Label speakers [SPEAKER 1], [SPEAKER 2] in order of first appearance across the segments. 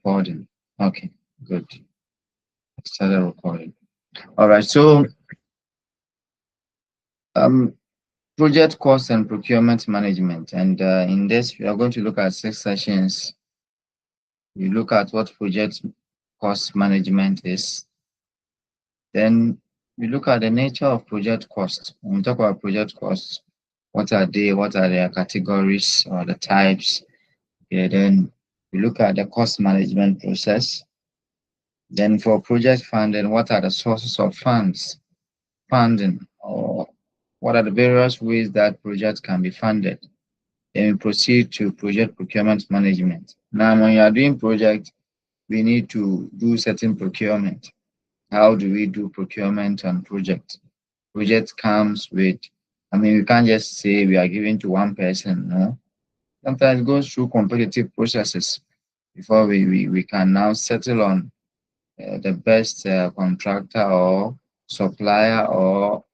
[SPEAKER 1] recording. Okay, good. I started recording. All right. So, um, project cost and procurement management, and in this we are going to look at 6 sessions. We look at what project cost management is. Then we look at the nature of project cost. When we talk about project costs, what are they? What are their categories or the types? Okay, then we look at the cost management process. Then for project funding, what are the sources of funding, or what are the various ways that projects can be funded? Then we proceed to project procurement management. Now, when you are doing project, we need to do certain procurement. How do we do procurement on project? Project comes with, we can't just say we are giving to one person, no. Sometimes it goes through competitive processes before we can now settle on the best contractor or supplier or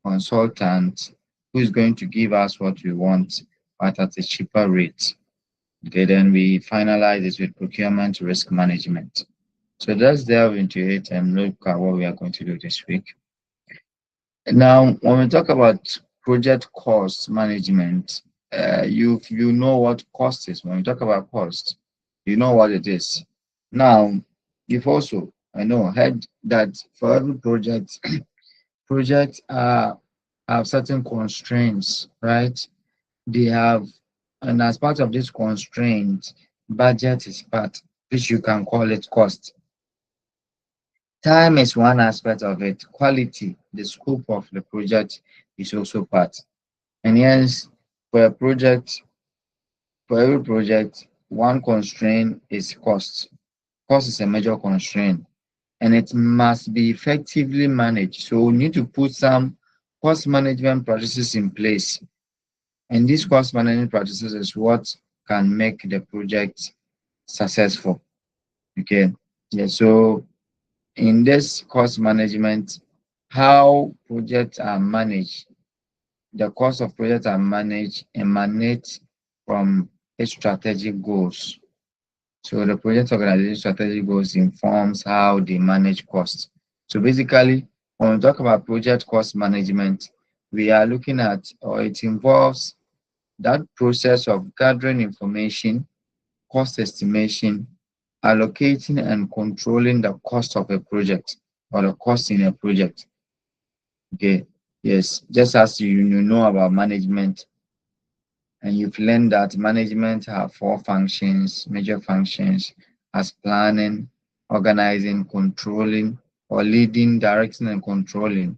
[SPEAKER 1] consultant who is going to give us what we want, but at a cheaper rate. Okay, then we finalize this with procurement risk management. So let's delve into it and look at what we are going to do this week. Now, when we talk about project cost management, you know what cost is. When we talk about cost, you know what it is. Now, you've also, I know, heard that for every project, projects have certain constraints, right? They have, and as part of this constraint, budget is part, which you can call it cost. Time is one aspect of it. Quality, the scope of the project is also part. And yes, for a project, for every project, one constraint is cost. Cost is a major constraint and it must be effectively managed. So we need to put some cost management practices in place. And these cost management practices is what can make the project successful. Okay. Yeah. So in this cost management, how projects are managed, the cost of projects are managed emanate from its strategic goals. So the project organization strategic goals informs how they manage costs. So basically, when we talk about project cost management, we are looking at, or it involves that process of gathering information, cost estimation, allocating and controlling the cost of a project or the cost in a project. Okay, yes, just as you know about management, and you've learned that management have 4 functions, major functions, as planning, organizing, controlling, or leading, directing, and controlling.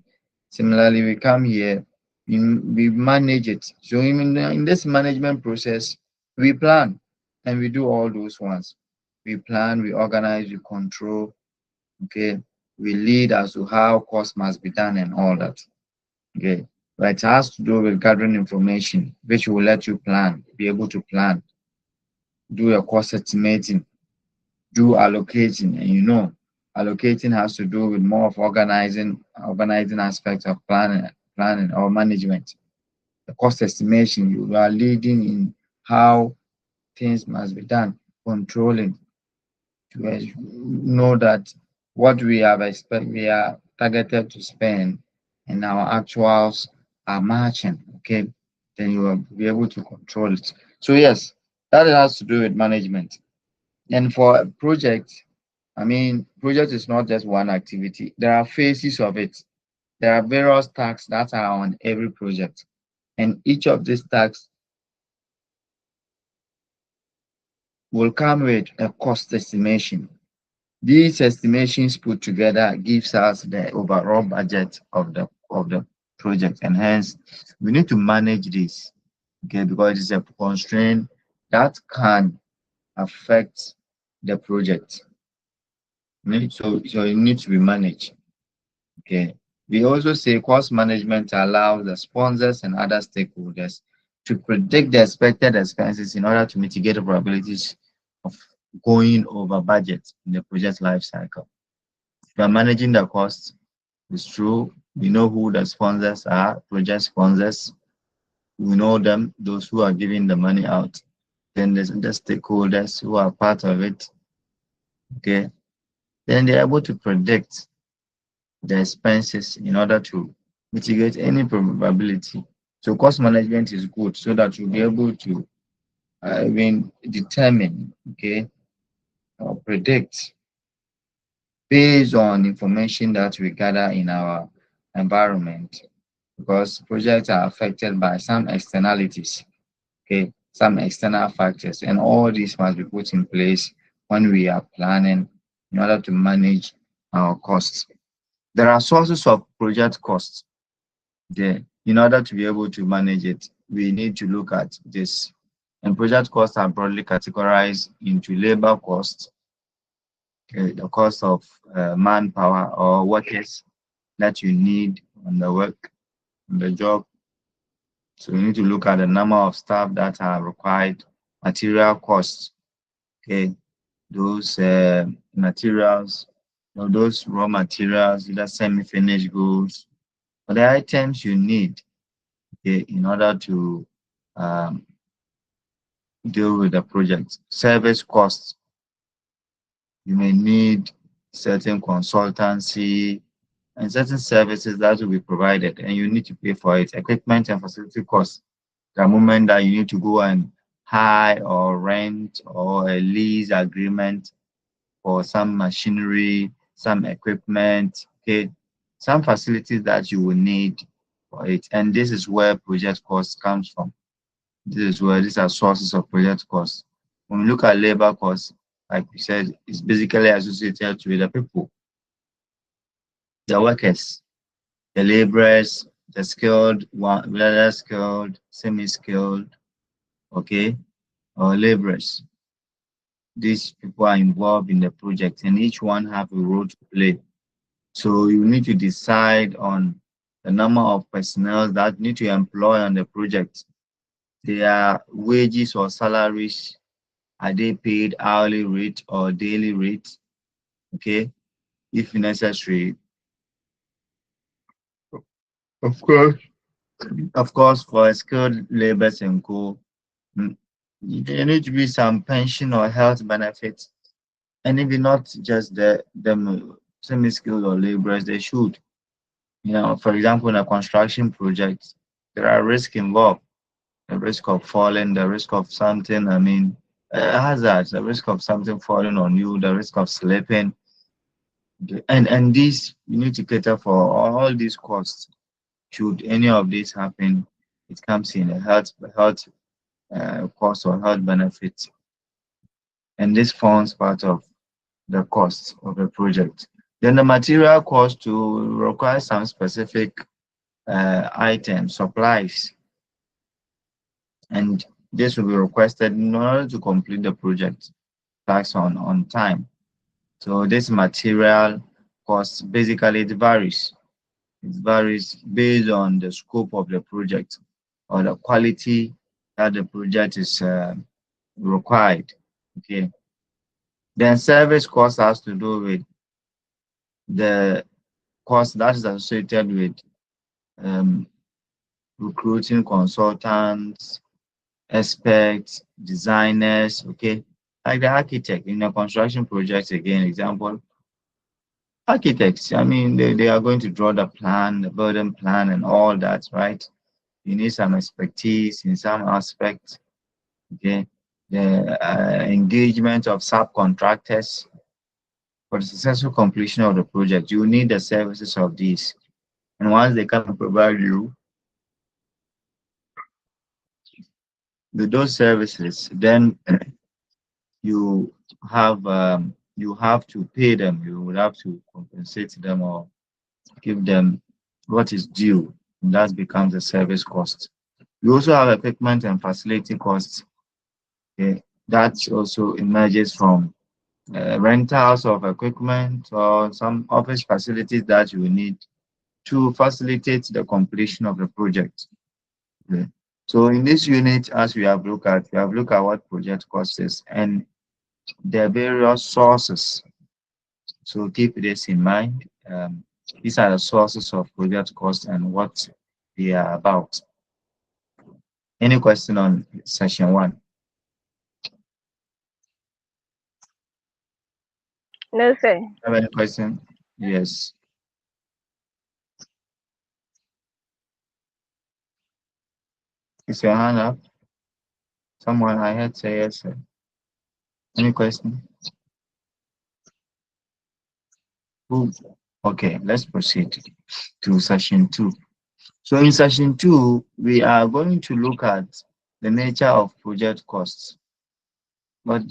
[SPEAKER 1] Similarly, we come here, we manage it. So in this management process, we plan and we do all those ones. We plan, we organize, we control, okay, we lead as to how cost must be done and all that. Okay, but it has to do with gathering information, which will let you plan, be able to plan, do a cost estimating, do allocating, and allocating has to do with more of organizing aspects of planning or management. The cost estimation, you are leading in how things must be done, controlling to know that what we are targeted to spend and our actuals are matching, okay, then you will be able to control it. So yes, that has to do with management. And for a project, project is not just one activity. There are phases of it. There are various tasks that are on every project. And each of these tasks will come with a cost estimation. These estimations put together gives us the overall budget of the project, and hence we need to manage this, okay, because it's a constraint that can affect the project. So it needs to be managed. Okay. We also say cost management allows the sponsors and other stakeholders to predict the expected expenses in order to mitigate the probabilities of going over budget in the project life cycle. We are managing the costs. It's true. We know who the sponsors are, project sponsors. We know them, those who are giving the money out. Then there's the stakeholders who are part of it. Okay, then they're able to predict the expenses in order to mitigate any probability. So cost management is good so that you'll be able to even determine, okay, or predict based on information that we gather in our environment, because projects are affected by some externalities, okay, some external factors, and all these must be put in place when we are planning in order to manage our costs. There are sources of project costs there. In order to be able to manage it, we need to look at this. And project costs are broadly categorized into labor costs, the cost of manpower or workers that you need on the work, on the job. So you need to look at the number of staff that are required, material costs, okay, those materials, those raw materials, either semi-finished goods, or the items you need, okay, in order to um, deal with the project. Service costs, you may need certain consultancy and certain services that will be provided, and you need to pay for it. Equipment and facility costs, the moment that you need to go and hire or rent or a lease agreement for some machinery, some equipment, okay, some facilities that you will need for it. And this is where project cost comes from. This is where these are sources of project costs. When we look at labor costs, like we said, it's basically associated with the people, the workers, the laborers, the skilled, whether skilled, semi-skilled, okay, or laborers. These people are involved in the project and each one have a role to play. So you need to decide on the number of personnel that need to employ on the project. Their wages or salaries, are they paid hourly rate or daily rate? Okay, if necessary. Of course. Of course, for skilled laborers and co, mm, there need to be some pension or health benefits. And if not just the semi-skilled or laborers, they should. For example, in a construction project, there are risks involved. The risk of falling, the risk of something, hazards, the risk of something falling on you, the risk of slipping. And these, you need to cater for all these costs. Should any of this happen, it comes in a health cost or health benefit. And this forms part of the cost of a project. Then the material cost to require some specific items, supplies, and this will be requested in order to complete the project tasks on time. So this material cost, basically it varies. It varies based on the scope of the project or the quality that the project is required. Okay. Then service cost has to do with the cost that is associated with um, recruiting consultants, experts, designers, okay, like the architect in a construction project, again, example, architects, they are going to draw the plan, the building plan and all that, right? You need some expertise in some aspects, okay? The engagement of subcontractors for the successful completion of the project. You need the services of these. And once they can provide you with those services, then you have to pay them. You will have to compensate them or give them what is due. And that becomes a service cost. You also have equipment and facility costs. Okay? That also emerges from rentals of equipment or some office facilities that you need to facilitate the completion of the project. Okay? So in this unit, as we have looked at what project cost is and the various sources. So keep this in mind. These are the sources of project cost and what they are about. Any question on session one?
[SPEAKER 2] No, sir.
[SPEAKER 1] Have any question? Yes. Is your hand up? Someone I heard say yes, sir. Any question? Who? Okay, let's proceed to session 2. So in session 2, we are going to look at the nature of project costs. But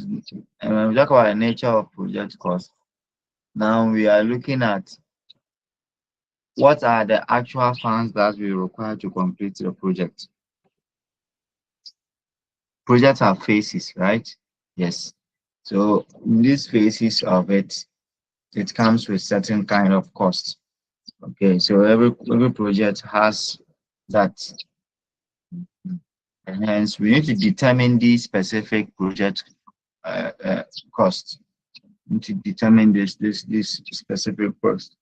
[SPEAKER 1] when we talk about the nature of project costs, now we are looking at what are the actual funds that we require to complete the project. Projects have phases, right? Yes. So in these phases of it, it comes with certain kind of costs. Okay, so every project has that, and hence we need to determine the specific project cost. We need to determine this specific cost.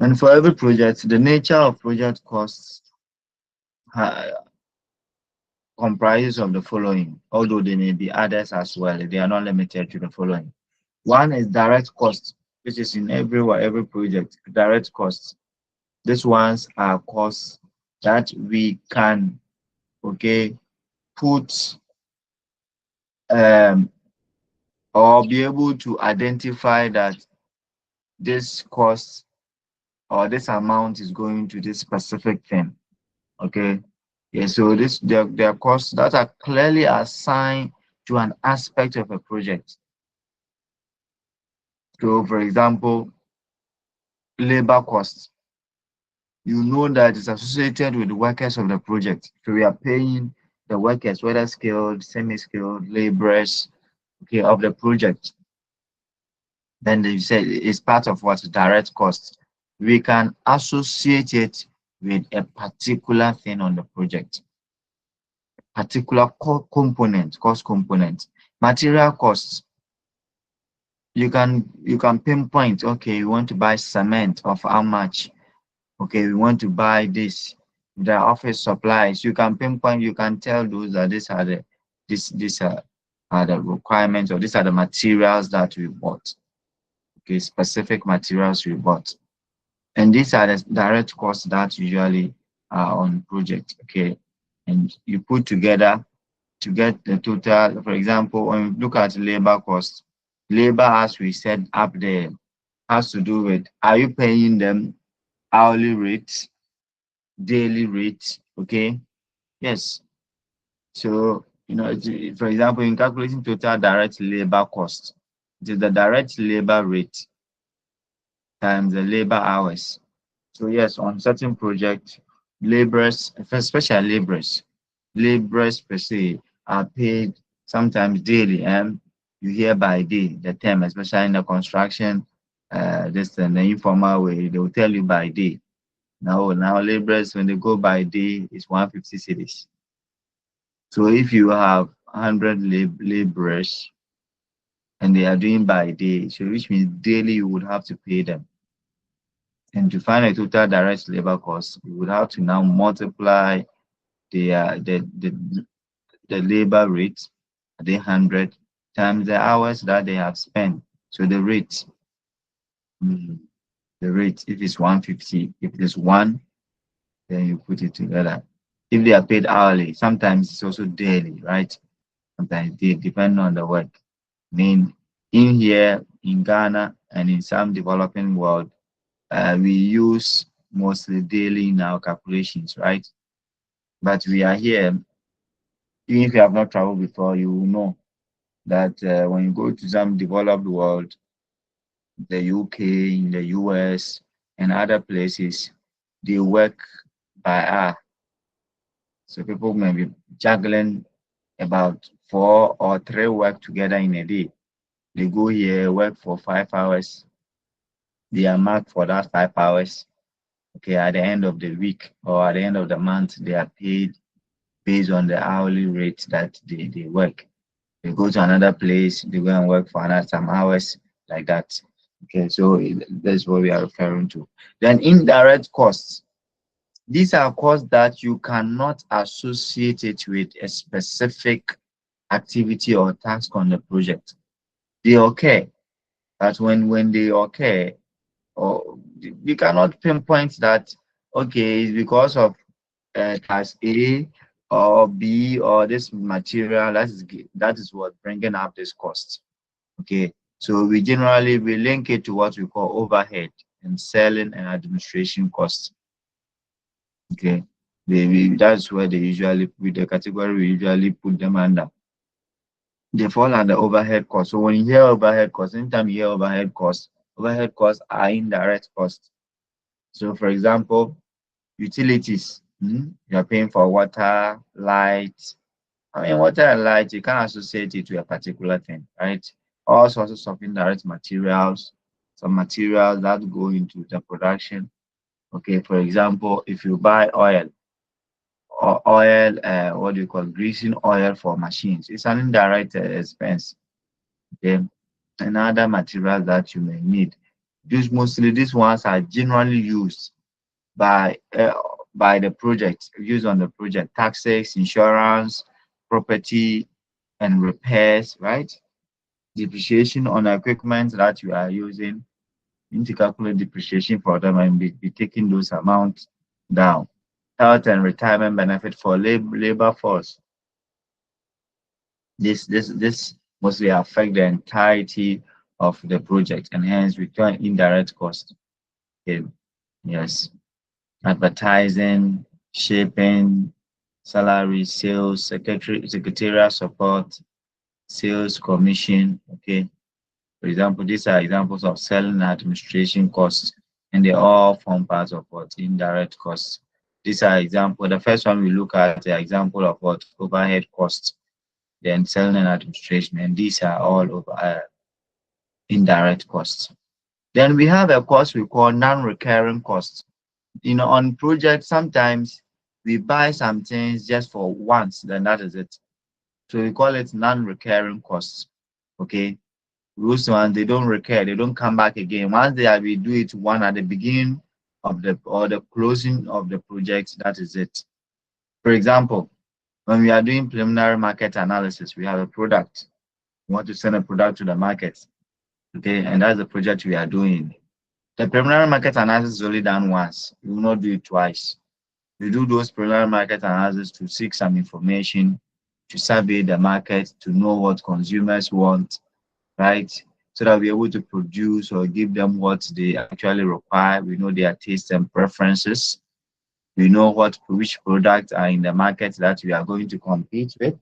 [SPEAKER 1] And for every project, the nature of project costs uh, comprises of the following, although there may be others as well. They are not limited to the following. One is direct costs, which is in every project, direct costs. These ones are costs that we can, okay, put um, or be able to identify that this cost or this amount is going to this specific thing. Okay. Yeah, so there are costs that are clearly assigned to an aspect of a project. So for example, labor costs. You know that it's associated with the workers of the project. So we are paying the workers, whether skilled, semi-skilled, laborers, okay, of the project. Then they say it's part of what direct costs. We can associate it with a particular thing on the project, particular component, cost component. Material costs, you can pinpoint, okay, you want to buy cement of how much, okay, we want to buy this, the office supplies, you can pinpoint, you can tell those that these are the requirements, or these are the materials that we bought, okay, specific materials we bought. And these are the direct costs that usually are on project, okay? And you put together to get the total. For example, when we look at labor costs, labor, as we said up there, has to do with, are you paying them hourly rates, daily rates, okay? Yes. So, for example, in calculating total direct labor cost, it is the direct labor rate times the labor hours. So yes, on certain projects, laborers, especially laborers per se, are paid sometimes daily, and you hear by day the term, especially in the construction, this and the informal way, they will tell you by day. Now laborers, when they go by day, it's 150 cities. So if you have 100 laborers and they are doing by day, so which means daily you would have to pay them. And to find a total direct labor cost, you would have to now multiply the labor rate, the 100 times the hours that they have spent. So mm, the rate, if it's 150, if it's one, then you put it together. If they are paid hourly, sometimes it's also daily, right? Sometimes they depend on the work. I mean, in here in Ghana and in some developing world, we use mostly daily in our calculations, right? But we are here, even if you have not traveled before, you will know that when you go to some developed world, the UK, in the US, and other places, they work by hour. So people may be juggling about 4 or 3 work together in a day. They go here, work for 5 hours. They are marked for that 5 hours. Okay, at the end of the week or at the end of the month, they are paid based on the hourly rate that they work. They go to another place, they go and work for another some hours like that. Okay, so that's what we are referring to. Then indirect costs. These are costs that you cannot associate it with a specific activity or task on the project. They occur. But when they occur, or you cannot pinpoint that, okay, it's because of task A or B or this material that is what bringing up this cost. Okay, so we link it to what we call overhead and selling and administration costs. Okay, that's where they usually, with the category we usually put them under. They fall under overhead costs. So when you hear overhead costs, anytime you hear overhead costs are indirect costs. So for example, utilities, you're paying for water, light. I mean, water and light, you can associate it to a particular thing, right? All sorts of indirect materials, some materials that go into the production. Okay, for example, if you buy oil, or oil, what do you call greasing oil for machines, it's an indirect expense. Okay, and other materials that you may need. These ones are generally used by the project, used on the project, taxes, insurance, property, and repairs, right? Depreciation on equipment that you are using. You need to calculate depreciation for them and be taking those amounts down. Health and retirement benefit for labor force. This mostly affect the entirety of the project and hence return indirect cost. Okay. Yes. Advertising, shipping, salary, sales, secretarial support, sales commission. Okay. For example, these are examples of selling and administration costs, and they all form part of what indirect costs. These are example. The first one we look at the example of what overhead costs, then selling and administration, and these are all over indirect costs. Then we have a cost we call non-recurring costs. On projects, sometimes we buy some things just for once, then that is it. So we call it non-recurring costs. Okay. Those ones, they don't recur, they don't come back again. Once we do it one at the beginning of the closing of the project, that is it. For example, when we are doing preliminary market analysis, we have a product. We want to send a product to the market. Okay, and that's the project we are doing. The preliminary market analysis is only done once. We will not do it twice. We do those preliminary market analysis to seek some information, to survey the market, to know what consumers want, right? So that we're able to produce or give them what they actually require. We know their tastes and preferences. We know which products are in the market that we are going to compete with.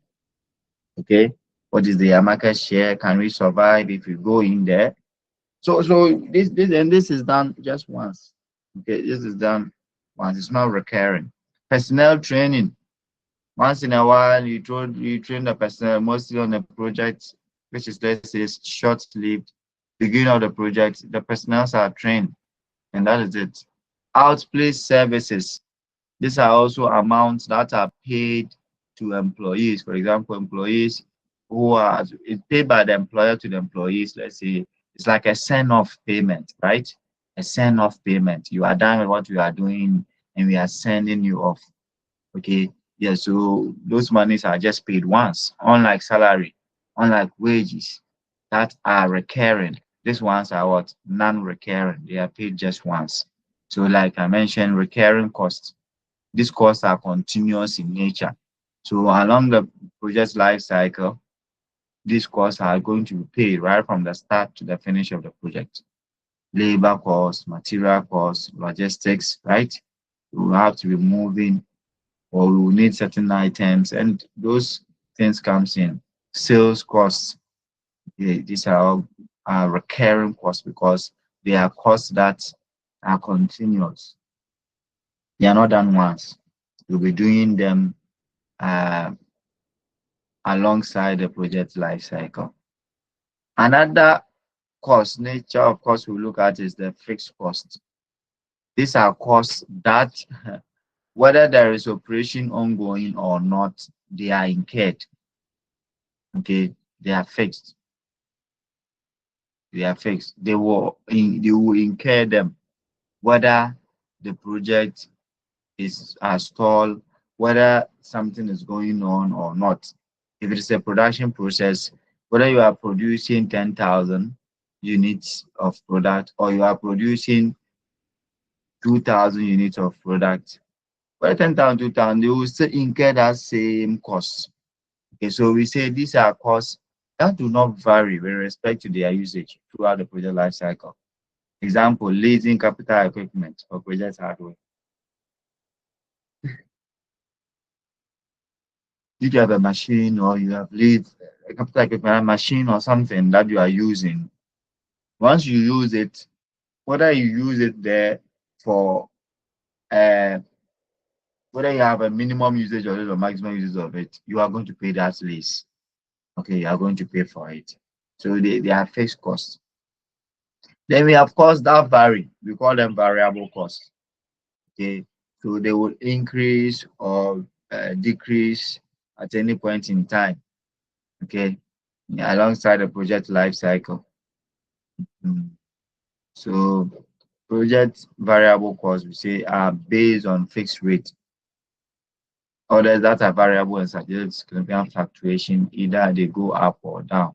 [SPEAKER 1] Okay, what is their market share? Can we survive if we go in there? So this is done just once. Okay, this is done once. It's not recurring. Personnel training. Once in a while, you train the personnel mostly on a project, which is, let's say, short-lived. Beginning of the project, the personnel are trained, and that is it. Outplaced services. These are also amounts that are paid to employees. For example, employees who are paid by the employer to the employees. Let's say it's like a send-off payment, right? A send-off payment. You are done with what you are doing, and we are sending you off. Okay. Yeah, so those monies are just paid once, unlike salary, unlike wages that are recurring. These ones are what? Non-recurring. They are paid just once. So like I mentioned, recurring costs. These costs are continuous in nature. So along the project life cycle, these costs are going to be paid right from the start to the finish of the project. Labor costs, material costs, logistics, right? We will have to be moving, or we will need certain items, and those things comes in. Sales costs, these are all recurring costs because they are costs that are continuous. They are not done once. You'll be doing them uh, alongside the project life cycle. Another nature of cost we look at is the fixed cost. These are costs that, whether there is operation ongoing or not, they are incurred. Okay, they are fixed. They are fixed. They will incur them, whether the project is stalled, whether something is going on or not. If it is a production process, whether you are producing 10,000 units of product or you are producing 2,000 units of product, well, 10,000, 2,000, they will still incur that same cost. Okay, so we say these are costs that do not vary with respect to their usage throughout the project life cycle. Example, leasing capital equipment or project hardware. If you have a machine or you have leased a capital equipment machine or something that you are using, once you use it, whether you use it there for uh, whether you have a minimum usage of it or maximum usage of it, you are going to pay that lease. Okay, you are going to pay for it. So they are fixed costs. Then we have costs that vary. We call them variable costs. Okay, so they will increase or decrease at any point in time. Okay, alongside the project life cycle. Mm. So project variable costs we say are based on fixed rate. Others that are variable and subject to significant fluctuation, either they go up or down.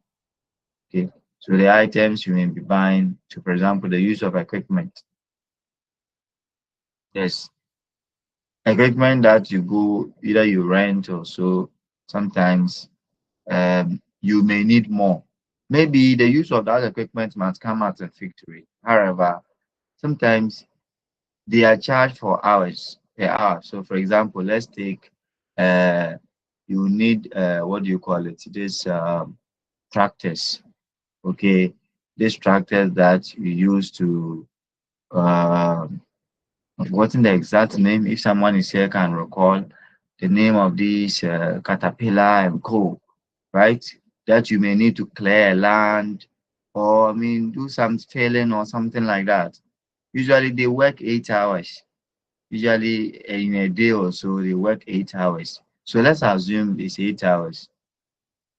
[SPEAKER 1] Okay, so the items you may be buying, so for example, the use of equipment. Yes, equipment that you go either you rent or so. Sometimes you may need more. Maybe the use of that equipment must come at a fixed rate. However, sometimes they are charged for hours per hour. So, for example, let's take you need what do you call it? This tractors. Okay, these tractors that you use to I've forgotten the exact name. If someone is here can recall the name of this caterpillar and co, right? That you may need to clear land or I mean do some filling or something like that. Usually they work 8 hours. Usually in a day or so they work 8 hours. So let's assume it's 8 hours.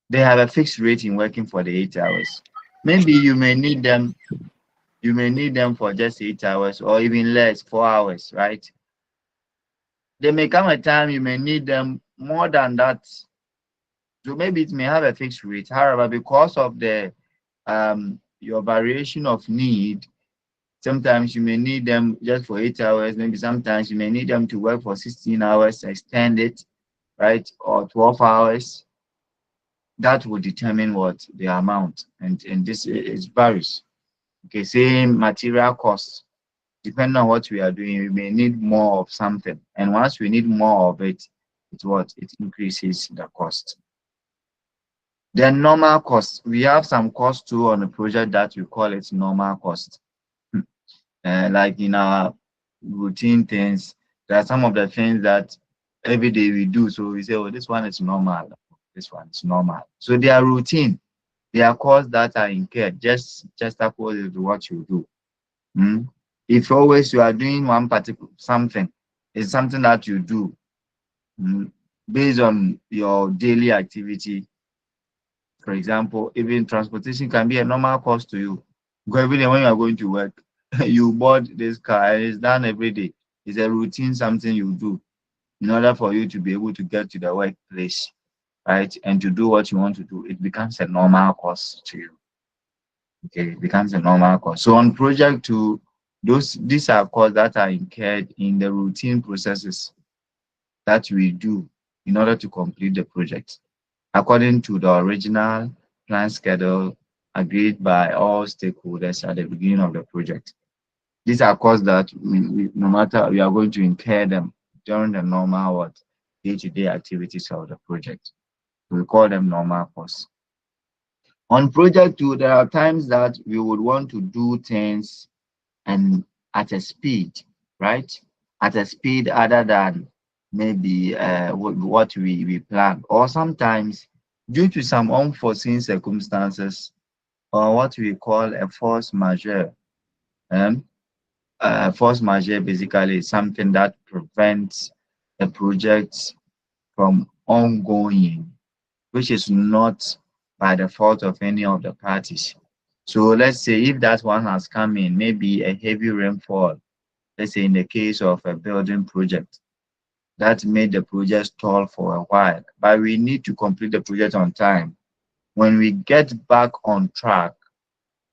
[SPEAKER 1] They have a fixed rate in working for the 8 hours. Maybe you may need them for just 8 hours or even less, 4 hours, right? There may come a time you may need them more than that. So maybe it may have a fixed rate. However, because of the your variation of need, sometimes you may need them just for 8 hours. Maybe sometimes you may need them to work for 16 hours, extend it, right? Or 12 hours. That will determine what the amount. And this is varies. Okay, same material costs. Depending on what we are doing, we may need more of something. And once we need more of it, it increases the cost. Then normal cost. We have some cost too on the project that we call it normal cost. Like in our routine things, there are some of the things that every day we do. So we say, oh, this one is normal. This one is normal. So they are routine. They are costs that are incurred just according to what you do. Mm? If always you are doing one particular something, it's something that you do based on your daily activity. For example, even transportation can be a normal cost to you. Because every day when you are going to work, you board this car and it's done every day. It's a routine, something you do in order for you to be able to get to the workplace, right? And to do what you want to do, it becomes a normal cost to you. Okay, it becomes a normal cost. So on project two, these are costs that are incurred in the routine processes that we do in order to complete the project according to the original plan schedule agreed by all stakeholders at the beginning of the project. These are costs that no matter we are going to incur them during the normal day-to-day activities of the project. We call them normal costs. On project two, there are times that we would want to do things and at a speed, right? At a speed other than maybe what we plan. Or sometimes due to some unforeseen circumstances or what we call a force majeure. Um, Force majeure basically is something that prevents a project from ongoing, which is not by the fault of any of the parties. So let's say if that one has come in, maybe a heavy rainfall, let's say in the case of a building project, that made the project stall for a while. But we need to complete the project on time. When we get back on track,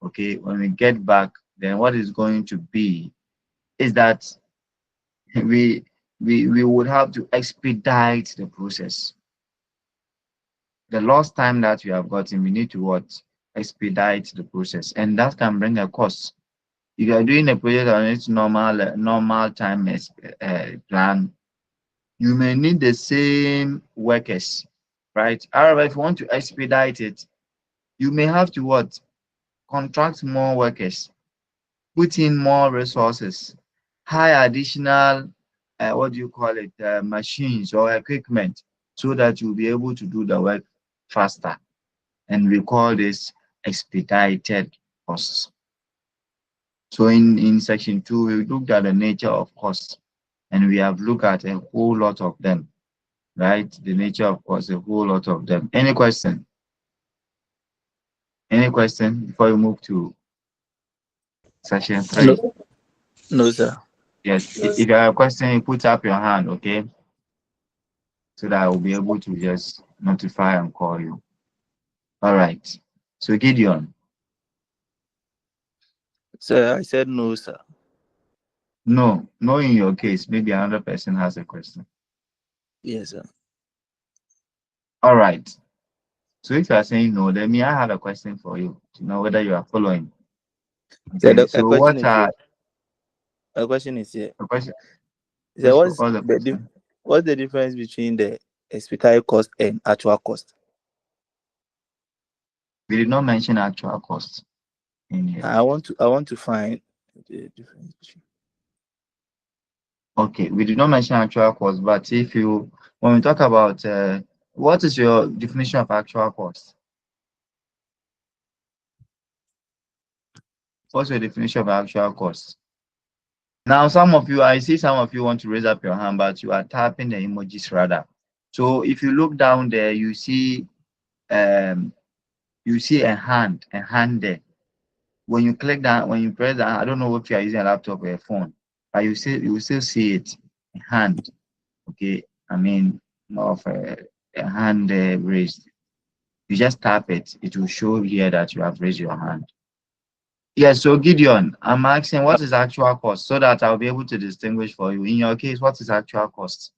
[SPEAKER 1] okay, when we get back, then what is going to be is that we we would have to expedite the process. The lost time that we have gotten, we need to what? Expedite the process, and that can bring a cost. If you are doing a project on its normal time plan, you may need the same workers, right? However, if you want to expedite it, you may have to what? Contract more workers, put in more resources, hire additional, what do you call it, machines or equipment, so that you'll be able to do the work faster. And we call this expedited costs. So in section 2, we looked at the nature of costs, and we have looked at a whole lot of them, right? The nature of costs, a whole lot of them. Any question? Any question before we move to section 3?
[SPEAKER 2] No, no, sir.
[SPEAKER 1] Yes, if you have a question, you put up your hand, okay? So that I will be able to just notify and call you. All right. So Gideon,
[SPEAKER 2] Sir, I said no, sir.
[SPEAKER 1] no, in your case, maybe another person has a question.
[SPEAKER 2] Yes, sir.
[SPEAKER 1] All right. So if you are saying no, then me, I have a question for you to know whether you are following.
[SPEAKER 2] So
[SPEAKER 1] Okay. So
[SPEAKER 2] question
[SPEAKER 1] what
[SPEAKER 2] is here.
[SPEAKER 1] are
[SPEAKER 2] A question is here.
[SPEAKER 1] the question?
[SPEAKER 2] So
[SPEAKER 1] What's the question?
[SPEAKER 2] what's the difference between the expedited cost and actual cost?
[SPEAKER 1] We did not mention actual cost in here.
[SPEAKER 2] I want to find the difference between.
[SPEAKER 1] Okay, we did not mention actual cost, but when we talk about what is your definition of actual cost? What's your definition of actual cost? Now, I see some of you want to raise up your hand, but you are tapping the emojis rather. So if you look down there, um, you see a hand there. When you click that, when you press that, I don't know if you are using a laptop or a phone, but you will still see it, a hand. Okay, I mean, more of a hand raised. You just tap it, it will show here that you have raised your hand. Yes, so Gideon, I'm asking what is actual cost so that I'll be able to distinguish for you. In your case, what is actual cost?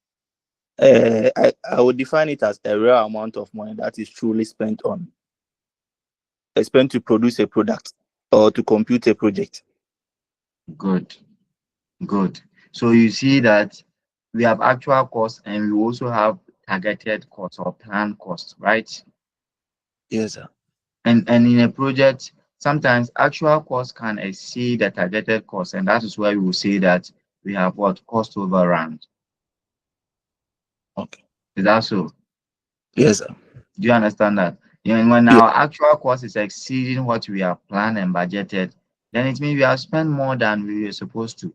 [SPEAKER 2] I would define it as a real amount of money that is truly spent to produce a product or to compute a project.
[SPEAKER 1] Good, good. So you see that we have actual cost and we also have targeted cost or planned cost, right?
[SPEAKER 2] Yes, sir.
[SPEAKER 1] And in a project, sometimes actual cost can exceed the targeted cost, and that is why we will say that we have what cost overrun.
[SPEAKER 2] Okay.
[SPEAKER 1] Is that so?
[SPEAKER 2] Yes, sir.
[SPEAKER 1] Do you understand that? And when
[SPEAKER 2] Yeah.
[SPEAKER 1] our actual cost is exceeding what we have planned and budgeted, then it means we have spent more than we were supposed to.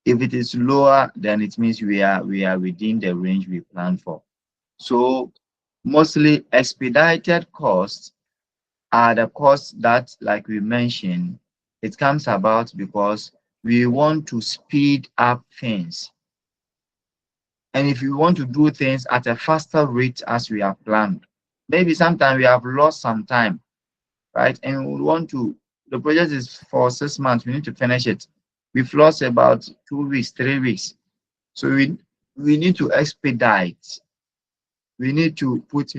[SPEAKER 1] If it is lower, then it means we are within the range we planned for. So mostly expedited costs are the costs that, like we mentioned, it comes about because we want to speed up things. And if you want to do things at a faster rate as we have planned, maybe sometimes we have lost some time, right? And we want to, the project is for 6 months, we need to finish it. We've lost about 2 weeks, 3 weeks. So we need to expedite. We need to put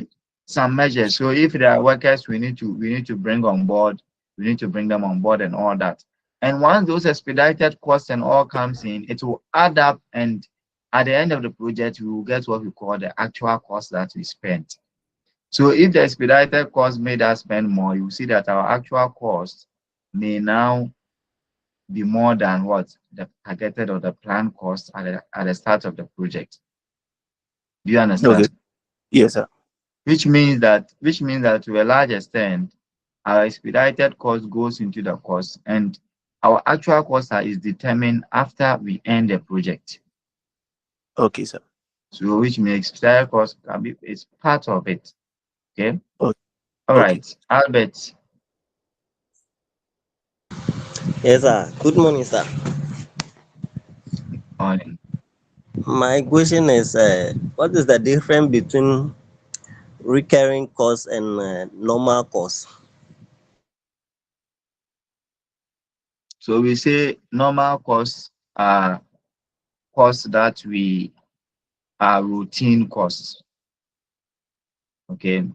[SPEAKER 1] some measures. So if there are workers we need to bring on board, we need to bring them on board and all that. And once those expedited costs and all comes in, it will add up, and at the end of the project, we will get what we call the actual cost that we spent. So if the expedited cost made us spend more, you will see that our actual cost may now be more than what the targeted or the planned cost at the start of the project. Do you
[SPEAKER 2] Okay.
[SPEAKER 1] understand?
[SPEAKER 2] Yes, sir.
[SPEAKER 1] Which means that to a large extent, our expedited cost goes into the cost, and our actual cost is determined after we end the project.
[SPEAKER 2] Okay, sir.
[SPEAKER 1] So which means expedited cost is part of it. Okay.
[SPEAKER 2] Okay.
[SPEAKER 1] All right, Albert.
[SPEAKER 3] Yes, sir. Good morning, sir.
[SPEAKER 1] Morning.
[SPEAKER 3] My question is, what is the difference between recurring costs and normal costs?
[SPEAKER 1] So we say normal costs are costs that we are routine costs. Okay.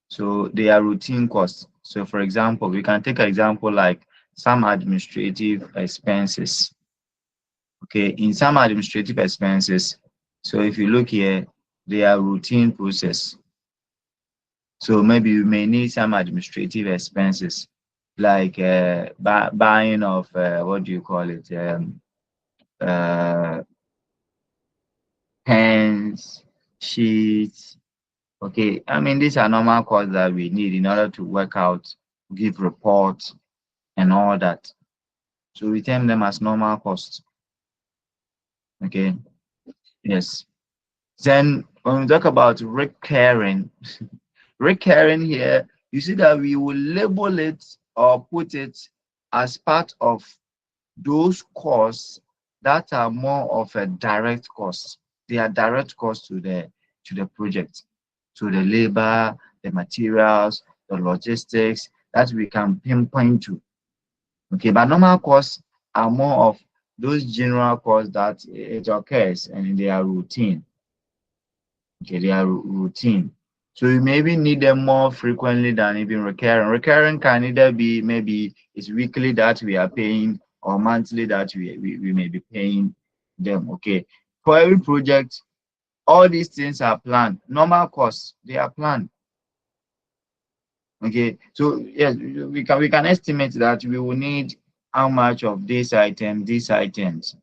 [SPEAKER 1] So they are routine costs. So for example, we can take an example like some administrative expenses. Okay, in some administrative expenses, so if you look here, they are routine process. So maybe you may need some administrative expenses like buying of what do you call it? Uh, Pens, sheets. Okay, I mean these are normal costs that we need in order to work out, give reports, and all that. So we term them as normal costs. Okay, yes. Then when we talk about recurring, recurring here, you see that we will label it or put it as part of those costs that are more of a direct cost. They are direct costs to the project, to the labor, the materials, the logistics that we can pinpoint to. Okay, but normal costs are more of those general costs that it occurs and they are routine. Okay, they are routine. So you maybe need them more frequently than even recurring. Recurring can either be maybe it's weekly that we are paying or monthly that we may be paying them. Okay. For every project, all these things are planned. Normal costs, they are planned. Okay. So yes, we can estimate that we will need how much of this item, these items.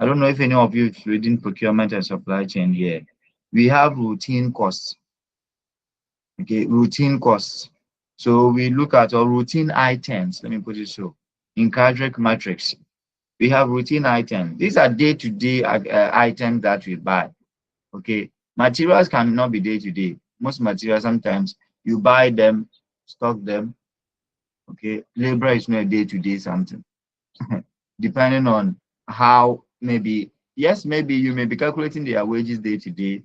[SPEAKER 1] I don't know if any of you is reading procurement and supply chain here. We have routine costs. Okay, routine costs. So we look at our routine items. Let me put it so. In Cadric matrix, we have routine items. These are day-to-day items that we buy. Okay, materials cannot be day-to-day. Most materials sometimes you buy them, stock them. Okay, labor is not a day-to-day something. Depending on how maybe yes, maybe you may be calculating their wages day-to-day,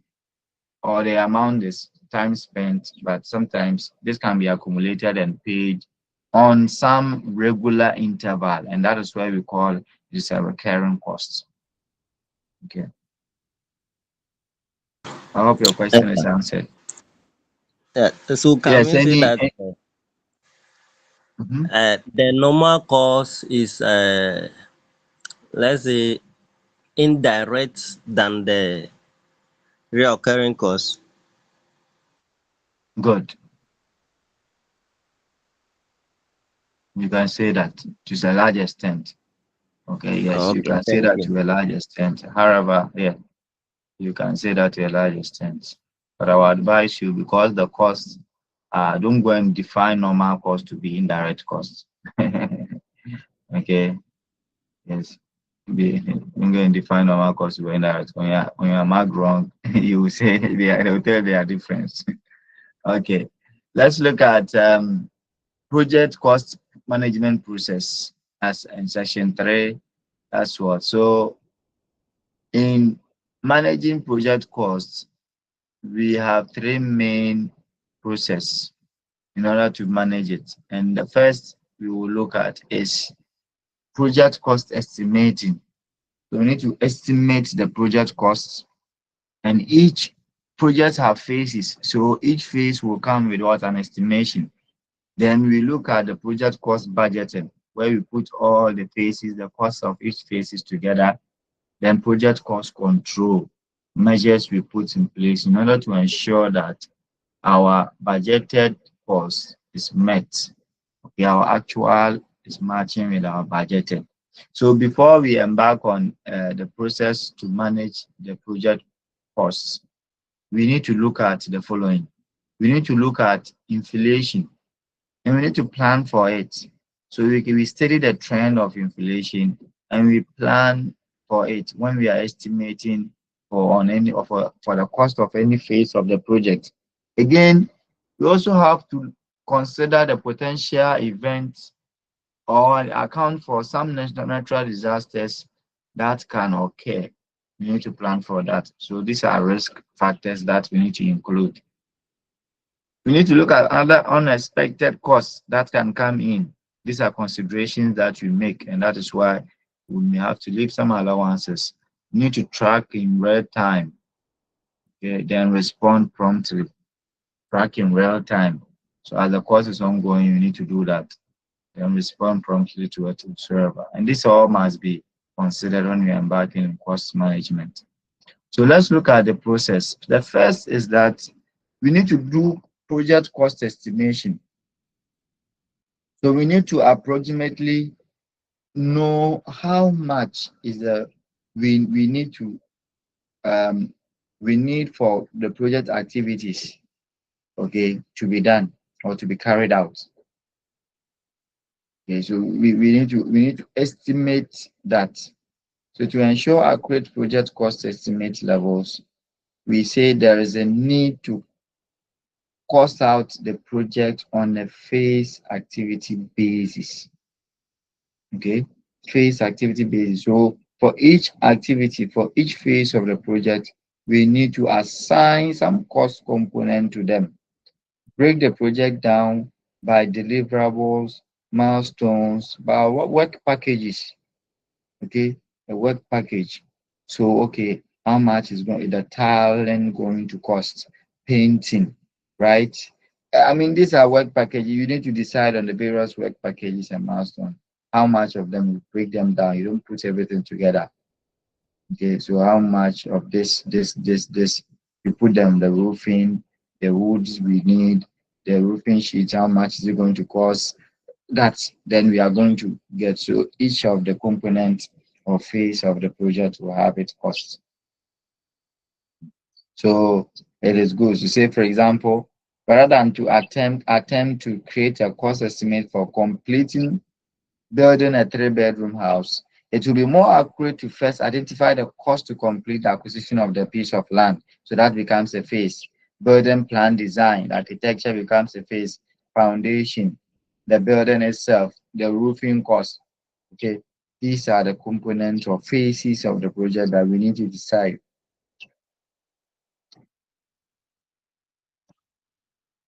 [SPEAKER 1] or the amount is time spent, but sometimes this can be accumulated and paid on some regular interval, and that is why we call this a recurring cost. Okay, I hope your question is answered.
[SPEAKER 3] So can
[SPEAKER 1] Yes,
[SPEAKER 3] we say
[SPEAKER 1] any.
[SPEAKER 3] that
[SPEAKER 1] Mhm.
[SPEAKER 3] the normal cost is, let's say, indirect than the recurring cost?
[SPEAKER 1] Good. You can say that to a large extent. Okay, yes, you
[SPEAKER 3] Okay,
[SPEAKER 1] can say
[SPEAKER 3] thank
[SPEAKER 1] that
[SPEAKER 3] you.
[SPEAKER 1] to a large extent. However, yeah, you can say that to a large extent. But I would advise you because the costs, don't go and define normal cost to be indirect costs. Okay, yes. Don't go and define normal cost to be indirect. When you're marked wrong, you will say they will tell their difference. Okay, let's look at project cost management process as in section 3. That's what. So in managing project costs, we have three main process in order to manage it. And the first we will look at is project cost estimating. So we need to estimate the project costs, and each project have phases. So each phase will come with what an estimation. Then we look at the project cost budgeting, where we put all the phases, the cost of each phases together. Then project cost control, measures we put in place in order to ensure that our budgeted cost is met. Okay, our actual is matching with our budgeted. So before we embark on the process to manage the project costs, we need to look at the following. We need to look at inflation, and we need to plan for it. So we study the trend of inflation and we plan for it when we are estimating for the cost of any phase of the project. Again, we also have to consider the potential events or account for some natural disasters that can occur. We need to plan for that. So these are risk factors that we need to include. We need to look at other unexpected costs that can come in. These are considerations that we make, and that is why we may have to leave some allowances. We need to track in real time, okay, then respond promptly. Track in real time. So as the course is ongoing, you need to do that. Then respond promptly to it whatsoever. And this all must be considered when we are embarking in cost management. So let's look at the process. The first is that we need to do project cost estimation. So we need to approximately know how much is the we need to we need for the project activities, okay, to be done or to be carried out. Okay, so we need to estimate that. So to ensure accurate project cost estimate levels, we say there is a need to cost out the project on a phase activity basis. Okay, phase activity basis. So for each activity, for each phase of the project, we need to assign some cost component to them. Break the project down by deliverables, milestones, by work packages. Okay, a work package. So okay, how much is going the tiling going to cost? Painting, right? I mean, these are work packages. You need to decide on the various work packages and milestones. How much of them you break them down? You don't put everything together. Okay, so how much of this you put them the roofing, the woods we need, the roofing sheets, how much is it going to cost? That then we are going to get. So each of the components or phase of the project will have its cost. So it is good to say, for example, rather than to attempt to create a cost estimate for completing building a three-bedroom house, it will be more accurate to first identify the cost to complete the acquisition of the piece of land. So that becomes a phase. Building plan design, architecture becomes a phase. Foundation, the building itself, the roofing cost. Okay, these are the components or phases of the project that we need to decide.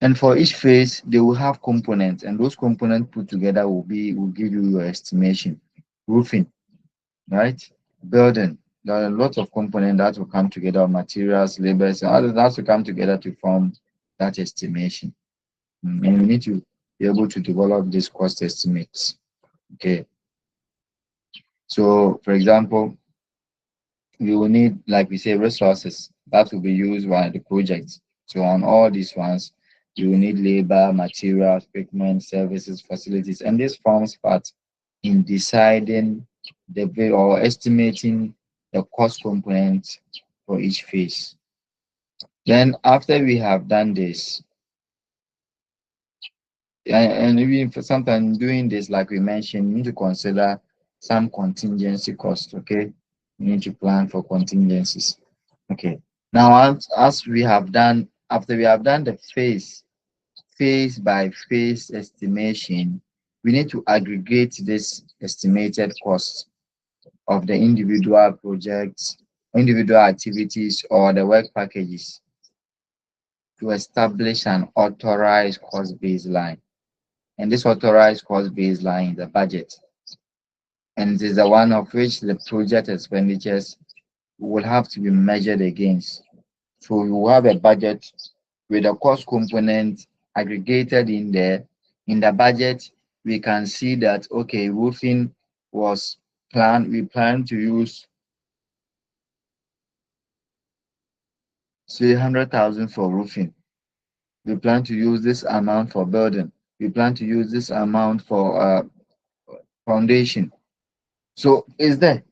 [SPEAKER 1] And for each phase, they will have components, and those components put together will give you your estimation. Roofing, right? Building. There are lots of components that will come together, materials, labors, and others that will come together to form that estimation. And we need to be able to develop these cost estimates. Okay. So, for example, we will need, like we say, resources that will be used by the project. So on all these ones, you will need labor, materials, equipment, services, facilities, and this forms part in deciding the way or estimating the cost component for each phase. Then after we have done this, and even for sometimes doing this, like we mentioned, you need to consider some contingency cost. Okay, you need to plan for contingencies. Okay. Now, as we have done, after we have done the phase by phase estimation, we need to aggregate this estimated cost of the individual projects, individual activities, or the work packages to establish an authorized cost baseline. And this authorized cost baseline is the budget. And it is the one of which the project expenditures will have to be measured against. So you have a budget with a cost component aggregated in there. In the budget, we can see that, okay, roofing was planned, we plan to use say 100,000 for roofing. We plan to use this amount for building. We plan to use this amount for foundation. So is there?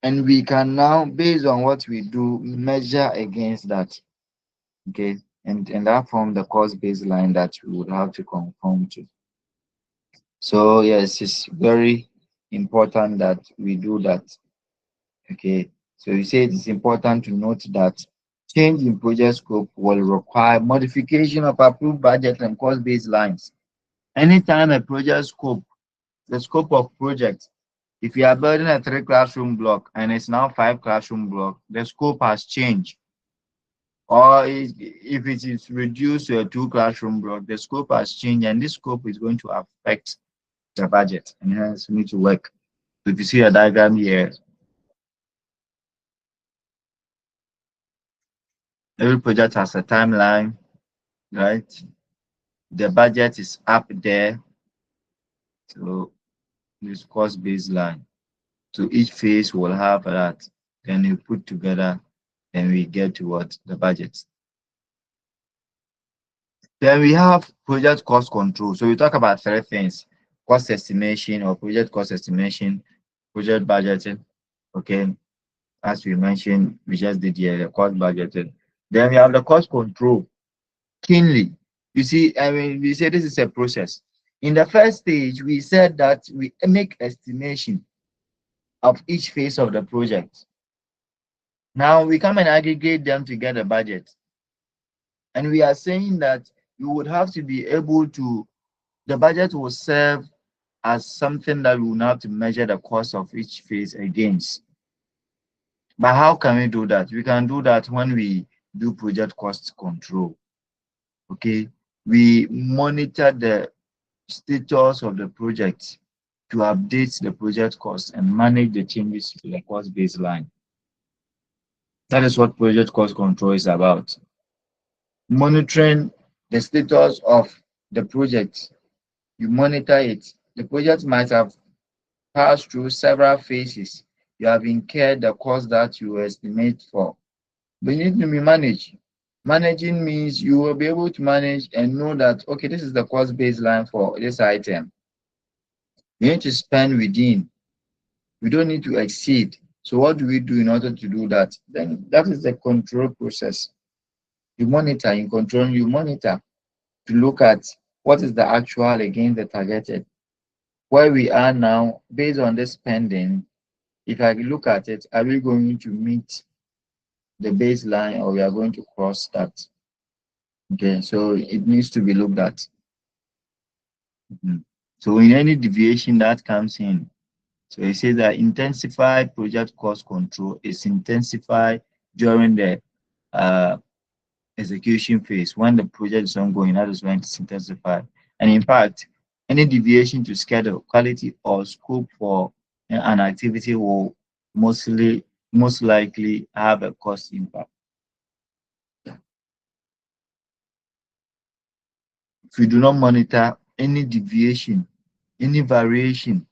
[SPEAKER 1] And we can now, based on what we do, measure against that. Okay. And that form the cost baseline that we would have to conform to. So yes, it's very important that we do that. Okay. So you say it is important to note that change in project scope will require modification of approved budget and cost baselines. Anytime a project scope, the scope of project If you are building a 3 classroom block and it's now 5 classroom block, the scope has changed. Or if it is reduced to a 2 classroom block, the scope has changed, and this scope is going to affect the budget, and hence we need to work. So if you see a diagram here, every project has a timeline, right? The budget is up there, so this cost baseline. So each phase will have that. Then you put together, then we get to what the budget. Then we have project cost control. So we talk about 3 things: cost estimation or project cost estimation, project budgeting. Okay, as we mentioned, we just did here the cost budgeting. Then we have the cost control. Keenly, you see, I mean, we say this is a process. In the first stage, we said that we make estimation of each phase of the project. Now we come and aggregate them to get a budget. And we are saying that you would have to be able to, the budget will serve as something that we will have to measure the cost of each phase against. But how can we do that? We can do that when we do project cost control. Okay, we monitor the status of the project to update the project cost and manage the changes to the cost baseline. That is what project cost control is about. Monitoring the status of the project. You monitor it. The project might have passed through several phases. You have incurred the cost that you estimate for. But you need to be managed. Managing means you will be able to manage and know that, okay, this is the cost baseline for this item. You need to spend within. We don't need to exceed. So what do we do in order to do that? Then that is the control process. You monitor, you control, you monitor to look at what is the actual against the targeted. Where we are now, based on the spending, if I look at it, are we going to meet the baseline or we are going to cross that? Okay, so it needs to be looked at. So in any deviation that comes in, so it says that intensify project cost control is intensified during the uh, execution phase. When the project is ongoing, that is when it's intensified. And in fact, any deviation to schedule, quality, or scope for an activity will most likely have a cost impact. If you do not monitor any deviation, any variation,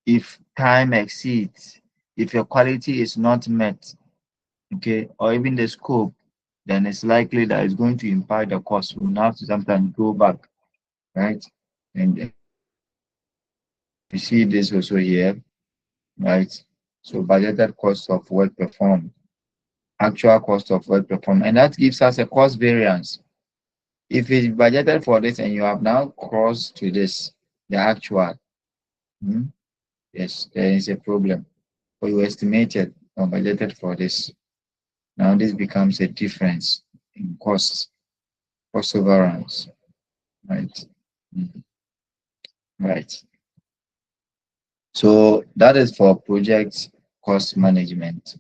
[SPEAKER 1] if time exceeds, if your quality is not met, okay, or even the scope, then it's likely that it's going to impact the cost. We'll have to sometimes go back, right? And you see this also here, right? So budgeted cost of work performed, actual cost of work performed, and that gives us a cost variance. If it's budgeted for this and you have now crossed to this, the actual, yes, there is a problem. But you estimated or budgeted for this. Now this becomes a difference in cost overruns, right? Mhm. Right. So that is for project cost management.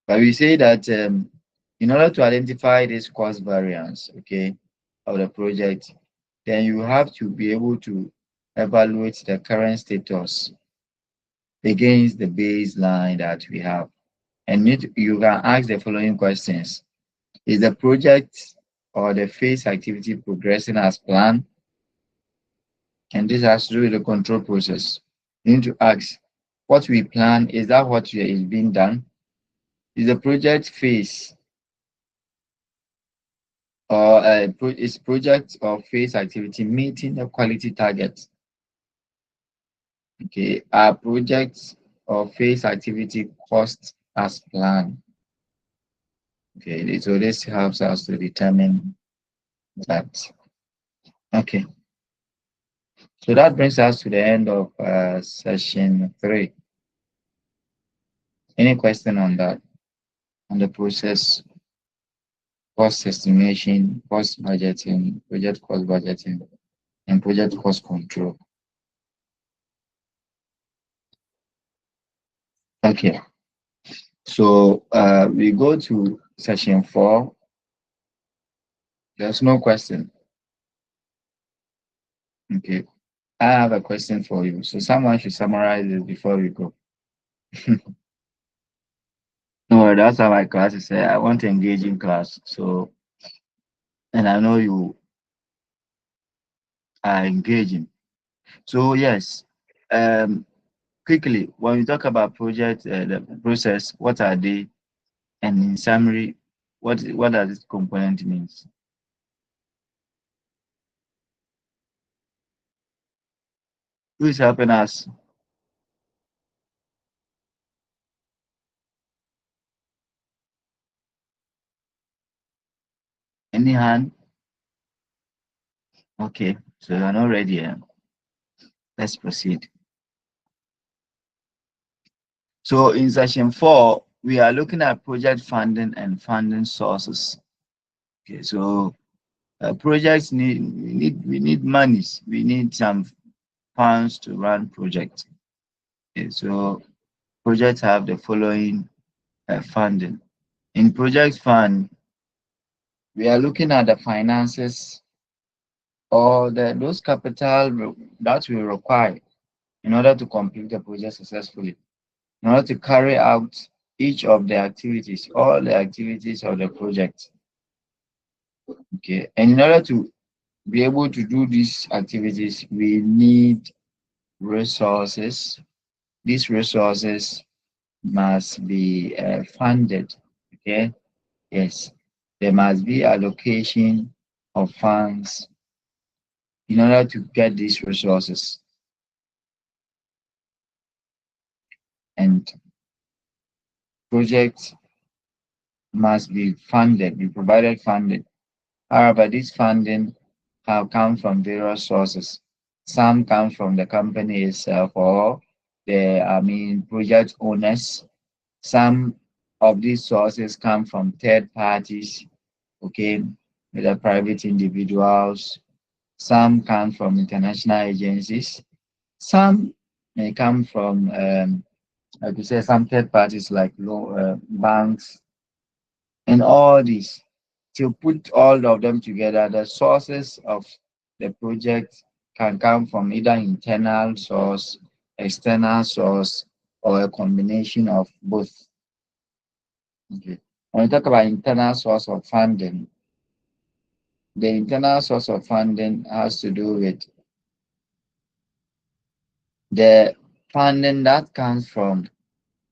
[SPEAKER 1] But we say that in order to identify this cost variance, okay, of the project, then you have to be able to evaluate the current status against the baseline that we have. And you can ask the following questions. Is the project or the phase activity progressing as planned? And this has to do with the control process. You need to ask, what we plan, is that what is being done? Is the project phase or is project or phase activity meeting the quality target? Okay, are projects or phase activity cost as planned? Okay, so this helps us to determine that. Okay, so that brings us to the end of session 3. Any question on that, on the process, cost estimation, cost budgeting, project cost budgeting, and project cost control? Okay. So we go to section 4. There's no question. Okay. I have a question for you. So someone should summarize it before we go. No, that's how my class is. I want to engage in class. So, and I know you are engaging. So yes, um, quickly, when we talk about project, the process, what are they? And in summary, what does this component means? Who is helping us? Any hand? Okay, so you're not ready. Let's proceed. So in section 4, we are looking at project funding and funding sources. Okay, so projects we need monies. We need some funds to run projects. Okay, so projects have the following funding. In project fund, we are looking at the finances or those capital that we require in order to complete the project successfully, in order to carry out each of the activities, all the activities of the project. Okay, and in order to be able to do these activities, we need resources. These resources must be funded. Okay, yes, there must be allocation of funds in order to get these resources, and projects must be funded, be provided funded. However, this funding have come from various sources. Some come from the company itself or project owners. Some of these sources come from third parties, okay, the private individuals. Some come from international agencies. Some may come from, like you say, some third parties like banks and all these. To put all of them together, the sources of the project can come from either internal source, external source, or a combination of both. Okay. When we talk about internal source of funding, the internal source of funding has to do with the funding that comes from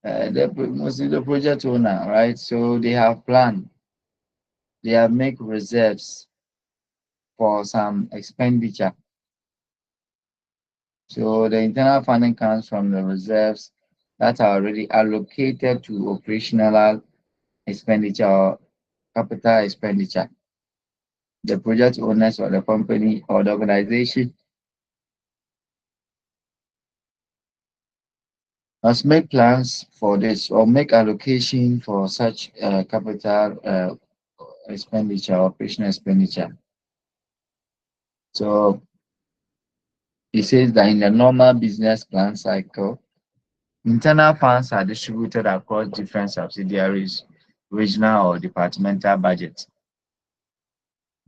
[SPEAKER 1] mostly the project owner, right? So they have planned, they have make reserves for some expenditure. So the internal funding comes from the reserves that are already allocated to operational expenditure or capital expenditure. The project owners or the company or the organization must make plans for this or make allocation for such capital expenditure, operational expenditure. So it says that in the normal business plan cycle, internal funds are distributed across different subsidiaries, regional or departmental budgets.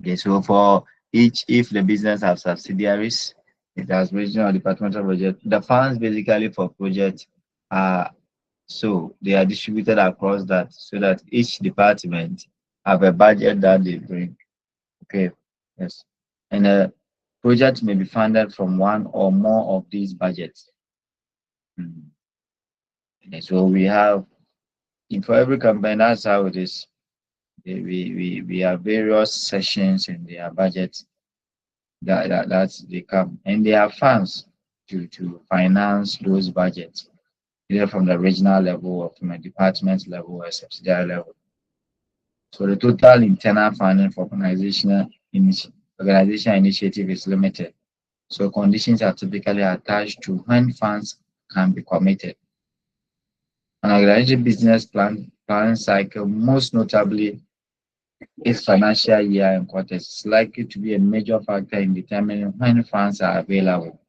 [SPEAKER 1] Okay, so for each, if the business has subsidiaries, it has regional or departmental budget. The funds basically for projects are so they are distributed across that so that each department have a budget that they bring. Okay, yes, and a project may be funded from one or more of these budgets. Mhm. And so we have, in for every company, that's how it is. We have various sessions in their budget that they come, and they have funds to finance those budgets, either from the regional level or from a department level or a subsidiary level. So the total internal funding for organization initiative is limited. So conditions are typically attached to when funds can be committed. An organization business planning cycle, most notably its financial year and quarters, is likely to be a major factor in determining when funds are available.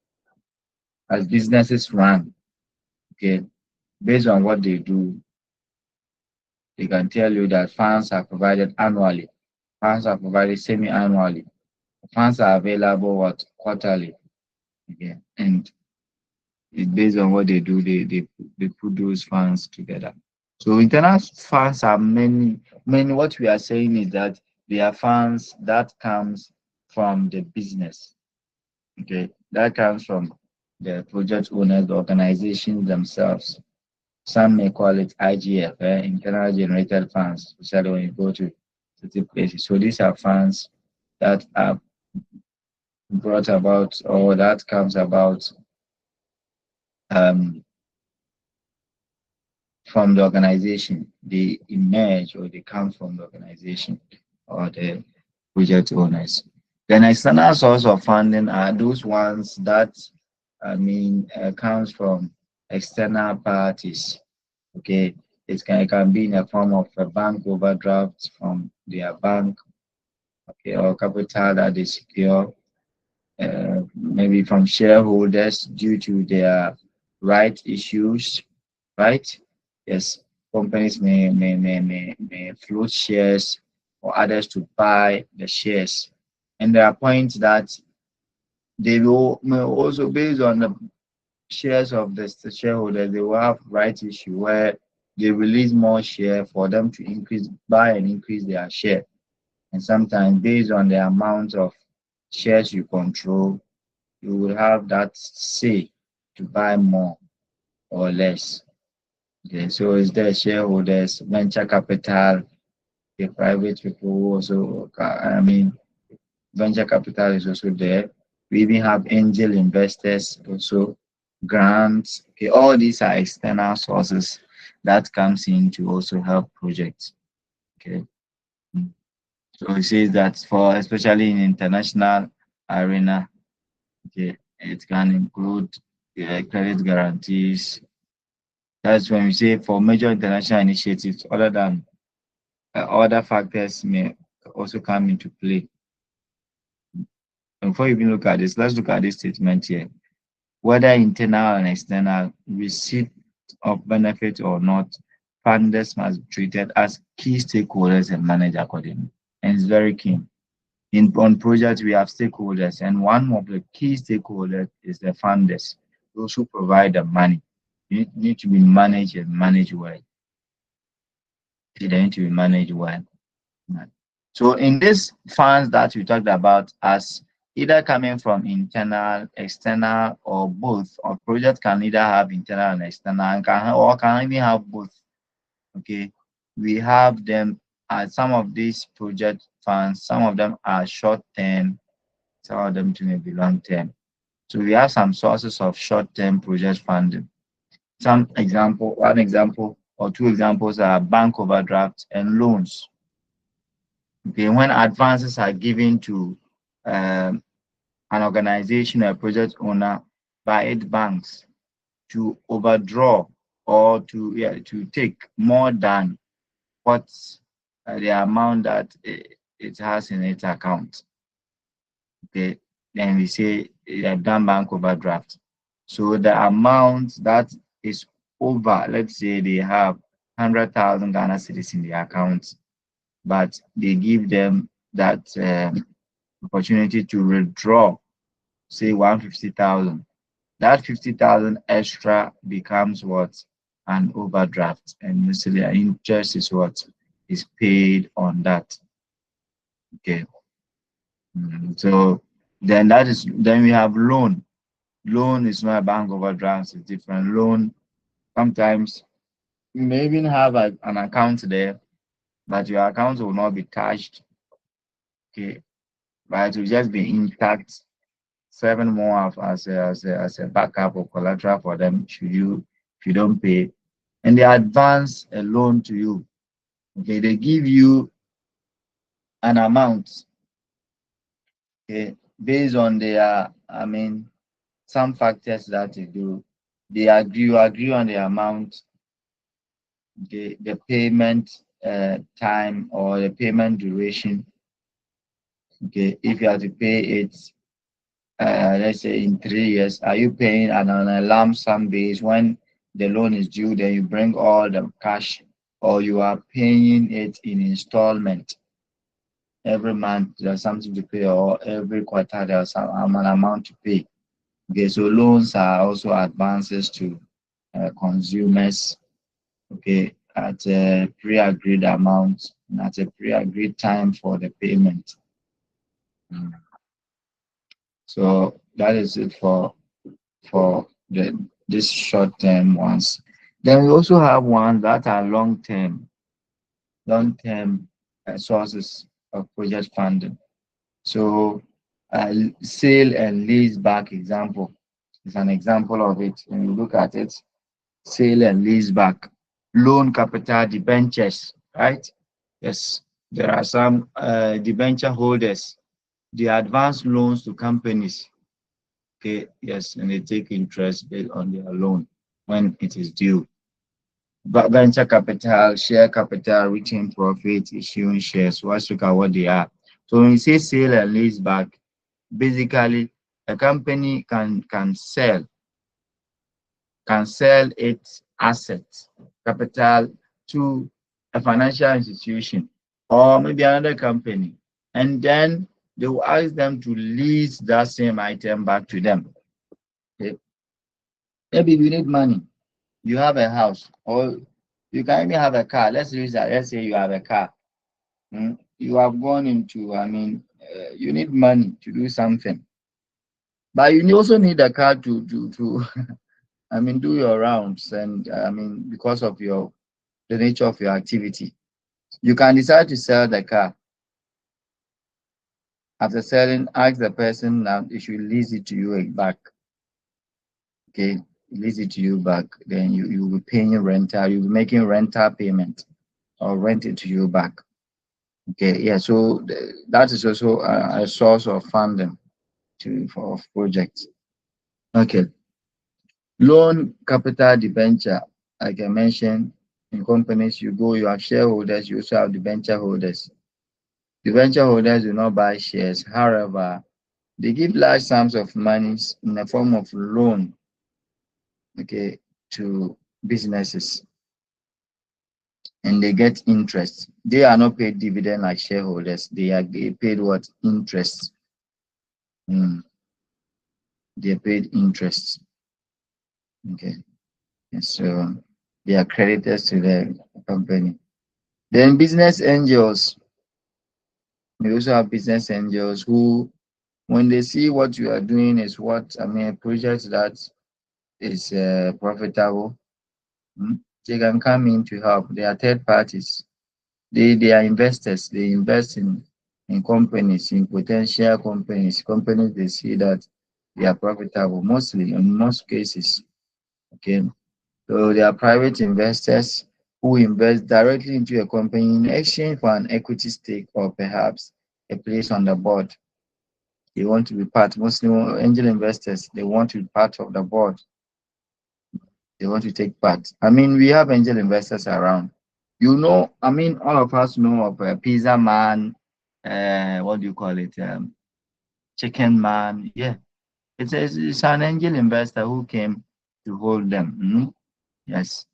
[SPEAKER 1] As businesses run, okay, Based on what they do, they can tell you that funds are provided annually, funds are provided semi-annually, funds are available what quarterly. Okay. And it's based on what they do, they put those funds together. So internal funds are many. What we are saying is that they are funds that comes from the business. Okay, that comes from the project owners, the organizations themselves. Some may call it IGF, internal generated funds, especially when you go to certain places. So these are funds that are brought about or that comes about um, from the organization. They emerge or they come from the organization or the project owners. Then external source of funding are those ones that comes from external parties. Okay, it can be in the form of a bank overdraft from their bank, okay, or capital that they secure, maybe from shareholders due to their right issues, right? Yes, companies may float shares or others to buy the shares. And there are points that they will may also based on the shares of the shareholders, they will have right issue where they release more share for them to buy and increase their share. And sometimes based on the amount of shares you control, you will have that say to buy more or less. Okay, so is there shareholders, venture capital, the private people also, venture capital is also there. We even have angel investors also, grants. Okay, all these are external sources that comes in to also help projects. Okay. Mm. So it says that for especially in international arena, okay, it can include credit guarantees. That's when we say for major international initiatives, other than other factors may also come into play. And before you even look at this, let's look at this statement here. Whether internal and external, receipt of benefit or not, funders must be treated as key stakeholders and managed accordingly. And it's very key. On projects, we have stakeholders, and one of the key stakeholders is the funders, those who provide the money. You need to be managed and managed well. They need to be managed well. So in these funds that we talked about as either coming from internal, external, or both, or project can either have internal and external, and can even have both. Okay, we have them as some of these project funds. Some of them are short term, some of them may be long term. So we have some sources of short term project funding. One example or two examples are bank overdrafts and loans. Okay, when advances are given to um, an organization or a project owner by its banks to overdraw or to take more than what the amount that it has in its account. Okay, then we say they have done bank overdraft. So the amount that is over, let's say they have 100,000 Ghana cedis in the account, but they give them that opportunity to withdraw, say 150,000. That 50,000 extra becomes what? An overdraft. And usually interest is what is paid on that. Okay. So then we have loan. Loan is not a bank overdraft, it's different. Loan, sometimes you may even have an account there, but your account will not be touched. Okay. But it will just be intact, serving more as a backup or collateral for them should you if you don't pay. And they advance a loan to you. Okay, they give you an amount, okay, based on their some factors that they do. You agree on the amount, the payment time or the payment duration. Okay, if you have to pay it let's say in 3 years, are you paying on a lump sum base when the loan is due, then you bring all the cash, or you are paying it in installment. Every month there's something to pay, or every quarter there's an amount to pay. Okay, so loans are also advances to consumers, okay, at a pre-agreed amount and at a pre-agreed time for the payment. Mm. So that is it for this short-term ones. Then we also have ones that are long-term sources of project funding. So sale and lease back example is an example of it. When you look at it, sale and lease back, loan capital debentures, right? Yes, there are some debenture holders. They advance loans to companies. Okay, yes, and they take interest based on their loan when it is due. But venture capital, share capital, retain profit, issuing shares. Let's look at what they are. So when you say sale and lease back, basically a company can sell its assets, capital, to a financial institution or maybe another company, and then they will ask them to lease that same item back to them. Okay. Maybe you need money, you have a house, or you can even have a car. Let's use that. Let's say you have a car. You have gone into, you need money to do something, but you also need a car to do your rounds, and because of the nature of your activity, you can decide to sell the car. After selling, ask the person now they should lease it to you back. Okay, lease it to you back. Then you will be paying rental. You'll be making rental payment or rent it to you back. Okay, yeah. So that is also a source of funding for projects. Okay, loan capital debenture. Like I mentioned, in companies you have shareholders, you also have debenture holders. Debenture holders do not buy shares. However, they give large sums of money in the form of loan, okay, to businesses, and they get interest. They are not paid dividend like shareholders. They are paid what? Interest. They are paid interest. Okay. And so they are creditors to the company. Then business angels. We also have business angels who, when they see what you are doing is a project that is profitable, they can come in to help. They are third parties. They are investors. They invest in companies, in potential companies. Companies they see that they are profitable, mostly in most cases. Okay. So they are private investors who invest directly into a company in exchange for an equity stake or perhaps a place on the board. They want to be part. Mostly angel investors, they want to be part of the board. They want to take part. We have angel investors around. All of us know of a pizza man, what do you call it? Chicken man. Yeah. It's an angel investor who came to hold them. Yes.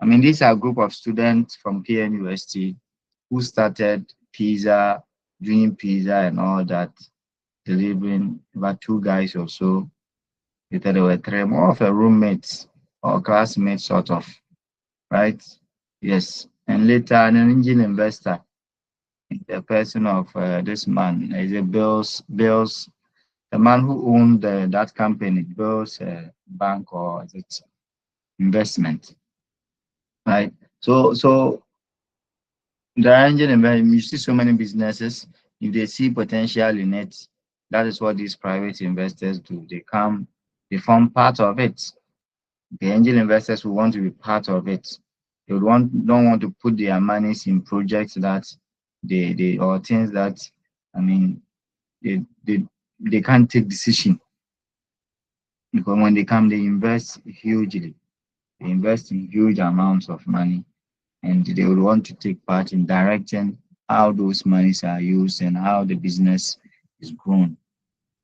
[SPEAKER 1] These are a group of students from KNUST who started pizza, doing pizza and all that, delivering about 2 guys or so. Later there were 3 more of a roommates or classmates sort of, right? Yes. And later an angel investor, the person of this man is a Bills, the man who owned that company, Bills Bank, or is it investment, right? So the angel investment, you see so many businesses, if they see potential in it, that is what these private investors do. They form part of it. The angel investors will want to be part of it. They don't want to put their monies in projects that they or things that they can't take decision, because when they come they invest hugely. They invest in huge amounts of money, and they would want to take part in directing how those monies are used and how the business is grown.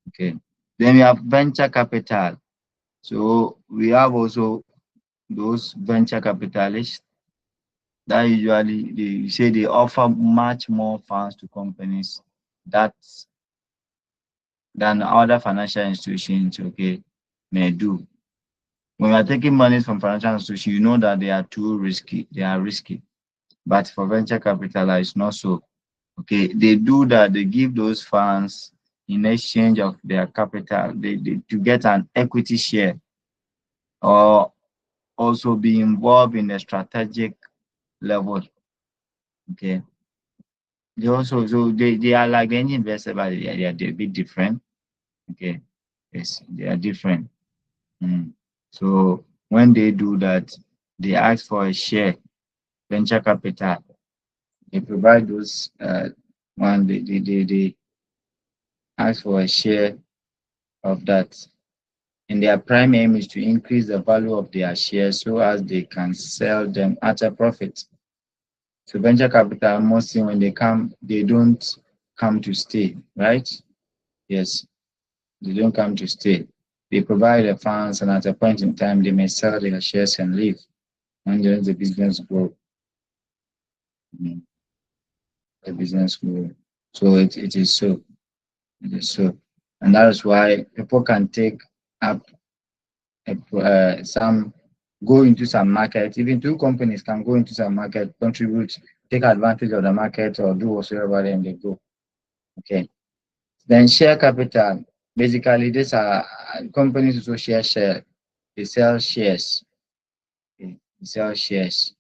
[SPEAKER 1] Okay. Then we have venture capital. So we have also those venture capitalists that usually they say they offer much more funds to companies that than other financial institutions, okay, may do. When you are taking money from financial institutions, you know that they are too risky. They are risky. But for venture capital, it's not so. Okay, they do that. They give those funds in exchange of their capital. They to get an equity share or also be involved in a strategic level. Okay, they also they are like any investor, but they are a bit different. Okay, yes, they are different. Mm. So when they do that, they ask for a share, venture capital. They provide those one they ask for a share of that. And their prime aim is to increase the value of their shares so as they can sell them at a profit. So venture capital mostly when they come, they don't come to stay, right? Yes, they don't come to stay. They provide the funds and at a point in time they may sell their shares and leave when the business grow. Mm, the business grow. So it is so. It is so. And that is why people can take up some go into some market. Even two companies can go into some market, contribute, take advantage of the market or do whatsoever and they go. Okay. Then share capital. Basically, these are companies also share. They sell shares. Okay. They sell shares.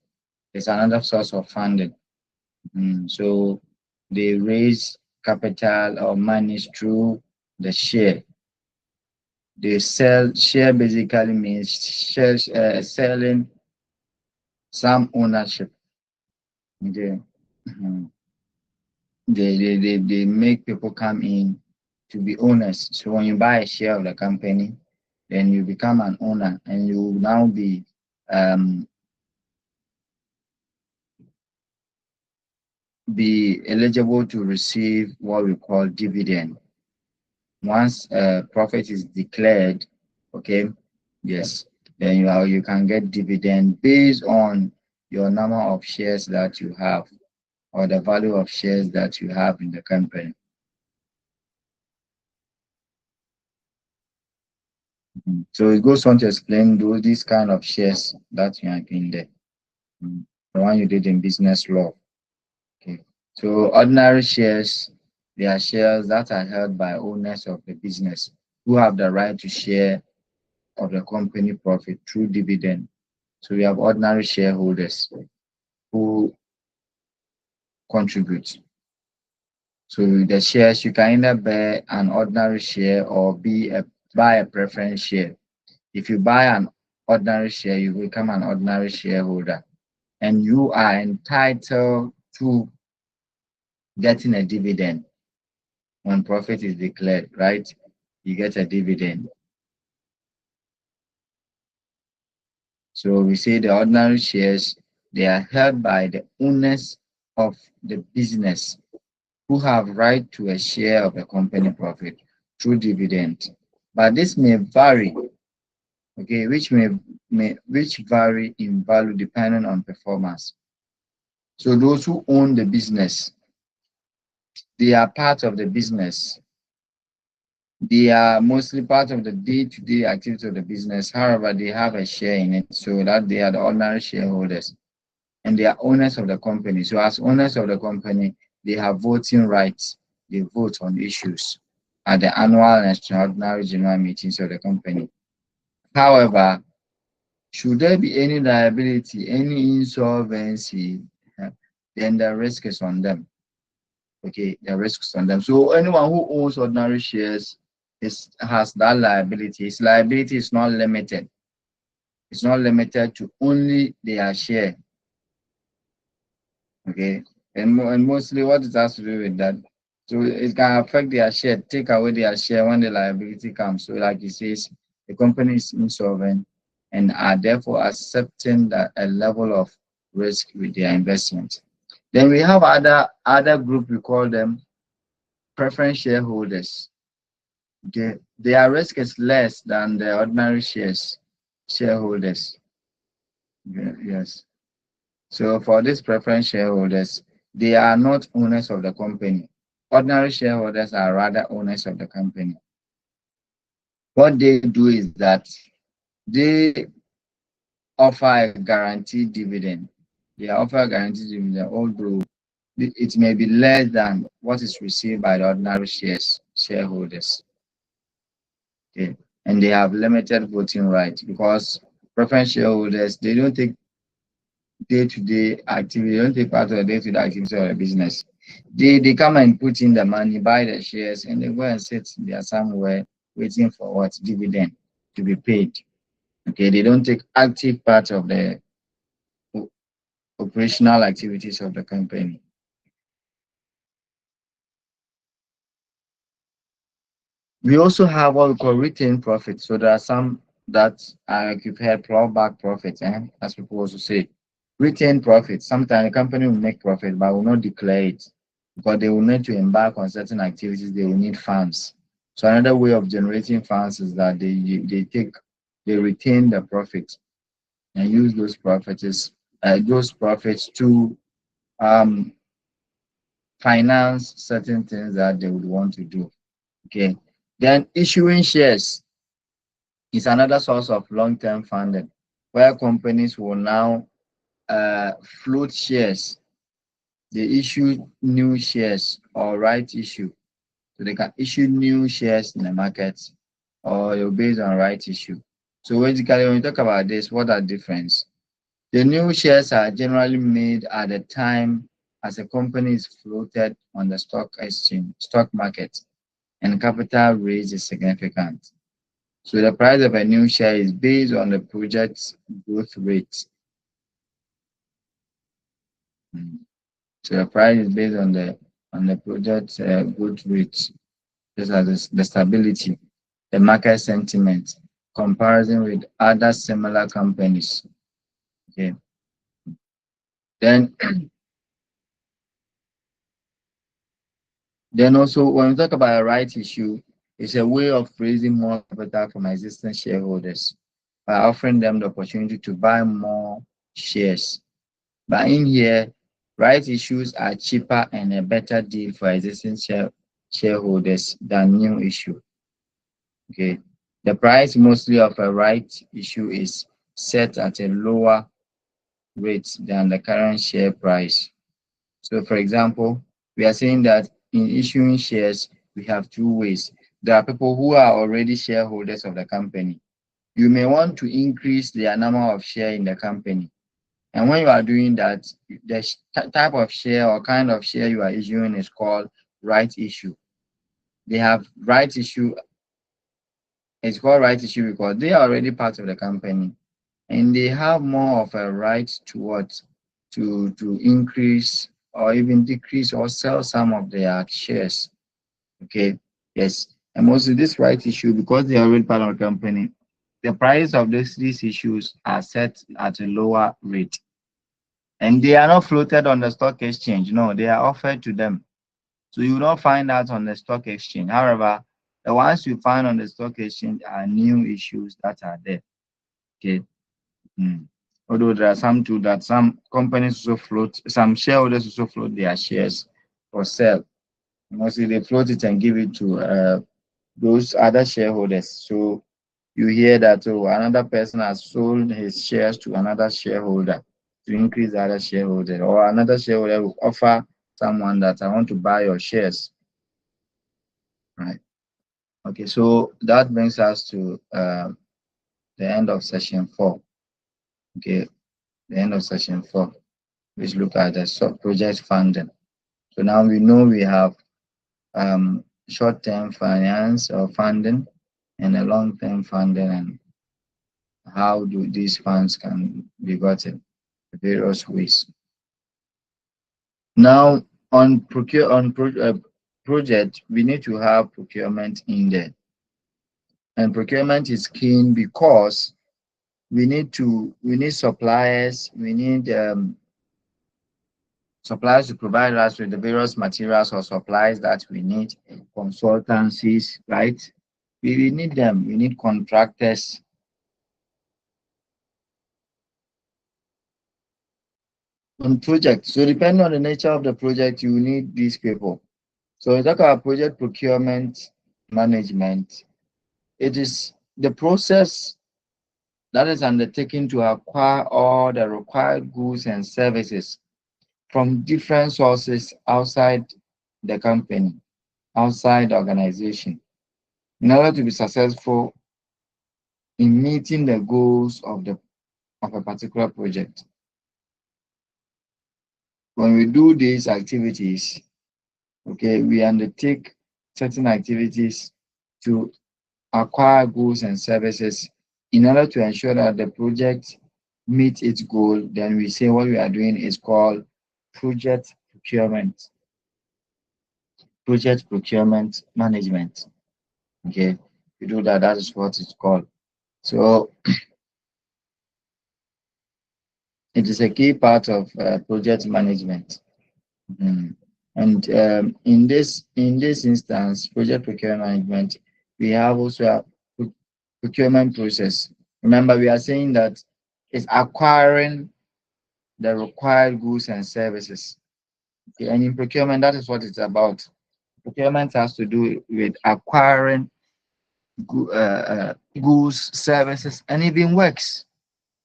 [SPEAKER 1] It's another source of funding. So they raise capital or money through the share. They sell share basically means shares selling some ownership. Okay. Mhm. They make people come in to be owners. So when you buy a share of the company, then you become an owner and you will now um, be eligible to receive what we call dividend. Once profit is declared, okay, yes, then you can get dividend based on your number of shares that you have or the value of shares that you have in the company. So it goes on to explain these kind of shares that you have in there. The one you did in business law. Okay. So ordinary shares, they are shares that are held by owners of the business who have the right to share of the company profit through dividend. So we have ordinary shareholders who contribute. So the shares you can either buy an ordinary share or buy a preference share. If you buy an ordinary share, you become an ordinary shareholder and you are entitled to getting a dividend when profit is declared, right? You get a dividend. So we say the ordinary shares, they are held by the owners of the business who have right to a share of the company profit through dividend. But this may vary, okay, which vary in value depending on performance. So those who own the business, they are part of the business. They are mostly part of the day-to-day activity of the business. However, they have a share in it, so that they are the ordinary shareholders and they are owners of the company. So as owners of the company, they have voting rights. They vote on issues at the annual and extraordinary general meetings of the company. However, should there be any liability, any insolvency, then the risk is on them. Okay, the risk is on them. So anyone who owns ordinary shares has that liability. Its liability is not limited. It's not limited to only their share. Okay, and mostly what it has to do with that. So it can affect their share, take away their share when the liability comes. So like it says, the company is insolvent and are therefore accepting that a level of risk with their investment. Then we have other group, we call them preference shareholders. Okay, their risk is less than the ordinary shareholders. Yes. So for these preference shareholders, they are not owners of the company. Ordinary shareholders are rather owners of the company. What they do is that they offer a guaranteed dividend. They offer a guaranteed dividend, although it may be less than what is received by the ordinary shareholders. Okay. And they have limited voting rights because preference shareholders, they don't take day-to-day activity, they don't take part of the day-to-day activity of the business. They come and put in the money, buy the shares, and they go and sit there somewhere waiting for what dividend to be paid. Okay, they don't take active part of the operational activities of the company. We also have what we call retained profits. So there are some that are like you've heard plowback profits, as people also say. Retained profits. Sometimes the company will make profit but will not declare it because they will need to embark on certain activities, they will need funds. So another way of generating funds is that they retain the profit and use those profits to um, finance certain things that they would want to do. Okay. Then issuing shares is another source of long-term funding, where companies will now float shares. They issue new shares or right issue. So they can issue new shares in the market or they're based on right issue. So basically, when you talk about this, what are the difference? The new shares are generally made at the time as a company is floated on the stock market, and capital raise is significant. So the price of a new share is based on the project's growth rate. Mm. So the price is based on the project's growth rate, just as the stability, the market sentiment, comparison with other similar companies. Okay. Then then also when we talk about a right issue, it's a way of raising more capital from existing shareholders by offering them the opportunity to buy more shares. But in here, right issues are cheaper and a better deal for existing shareholders than new issue. Okay. The price mostly of a right issue is set at a lower rate than the current share price. So for example, we are saying that in issuing shares, we have two ways. There are people who are already shareholders of the company. You may want to increase their number of share in the company. And when you are doing that, the type of share or kind of share you are issuing is called right issue. They have right issue. It's called right issue because they are already part of the company and they have more of a right to what to increase or even decrease or sell some of their shares. Okay, yes, and mostly this right issue because they are already part of the company. The price of these issues are set at a lower rate. And they are not floated on the stock exchange. No, they are offered to them. So you will not find that on the stock exchange. However, the ones you find on the stock exchange are new issues that are there. Okay. Mm. Although there are some too that some companies also float, some shareholders also float their shares for sale. Mostly they float it and give it to those other shareholders. So you hear that another person has sold his shares to another shareholder to increase the other shareholder, or another shareholder will offer someone that I want to buy your shares. Right. Okay, so that brings us to the end of session 4. Okay, the end of session 4, which look at the project funding. So now we know we have short-term finance or funding and a long-term funding, and how do these funds can be gotten various ways. Now on project, we need to have procurement in there, and procurement is key because we need suppliers, we need suppliers to provide us with the various materials or supplies that we need, consultancies, right? We need them. We need contractors. on project. So depending on the nature of the project, you need these people. So we talk about project procurement management. It is the process that is undertaken to acquire all the required goods and services from different sources outside the company, outside the organization, in order to be successful in meeting the goals of a particular project. When we do these activities, okay, we undertake certain activities to acquire goods and services in order to ensure that the project meets its goal. Then we say what we are doing is called project procurement, project procurement management. Okay, we do that. That is what it's called. So it is a key part of project management. Mm. And in this instance, project procurement management, we have also a procurement process. Remember, we are saying that it's acquiring the required goods and services. Okay, and in procurement, that is what it's about. Procurement has to do with acquiring goods, services, and even works.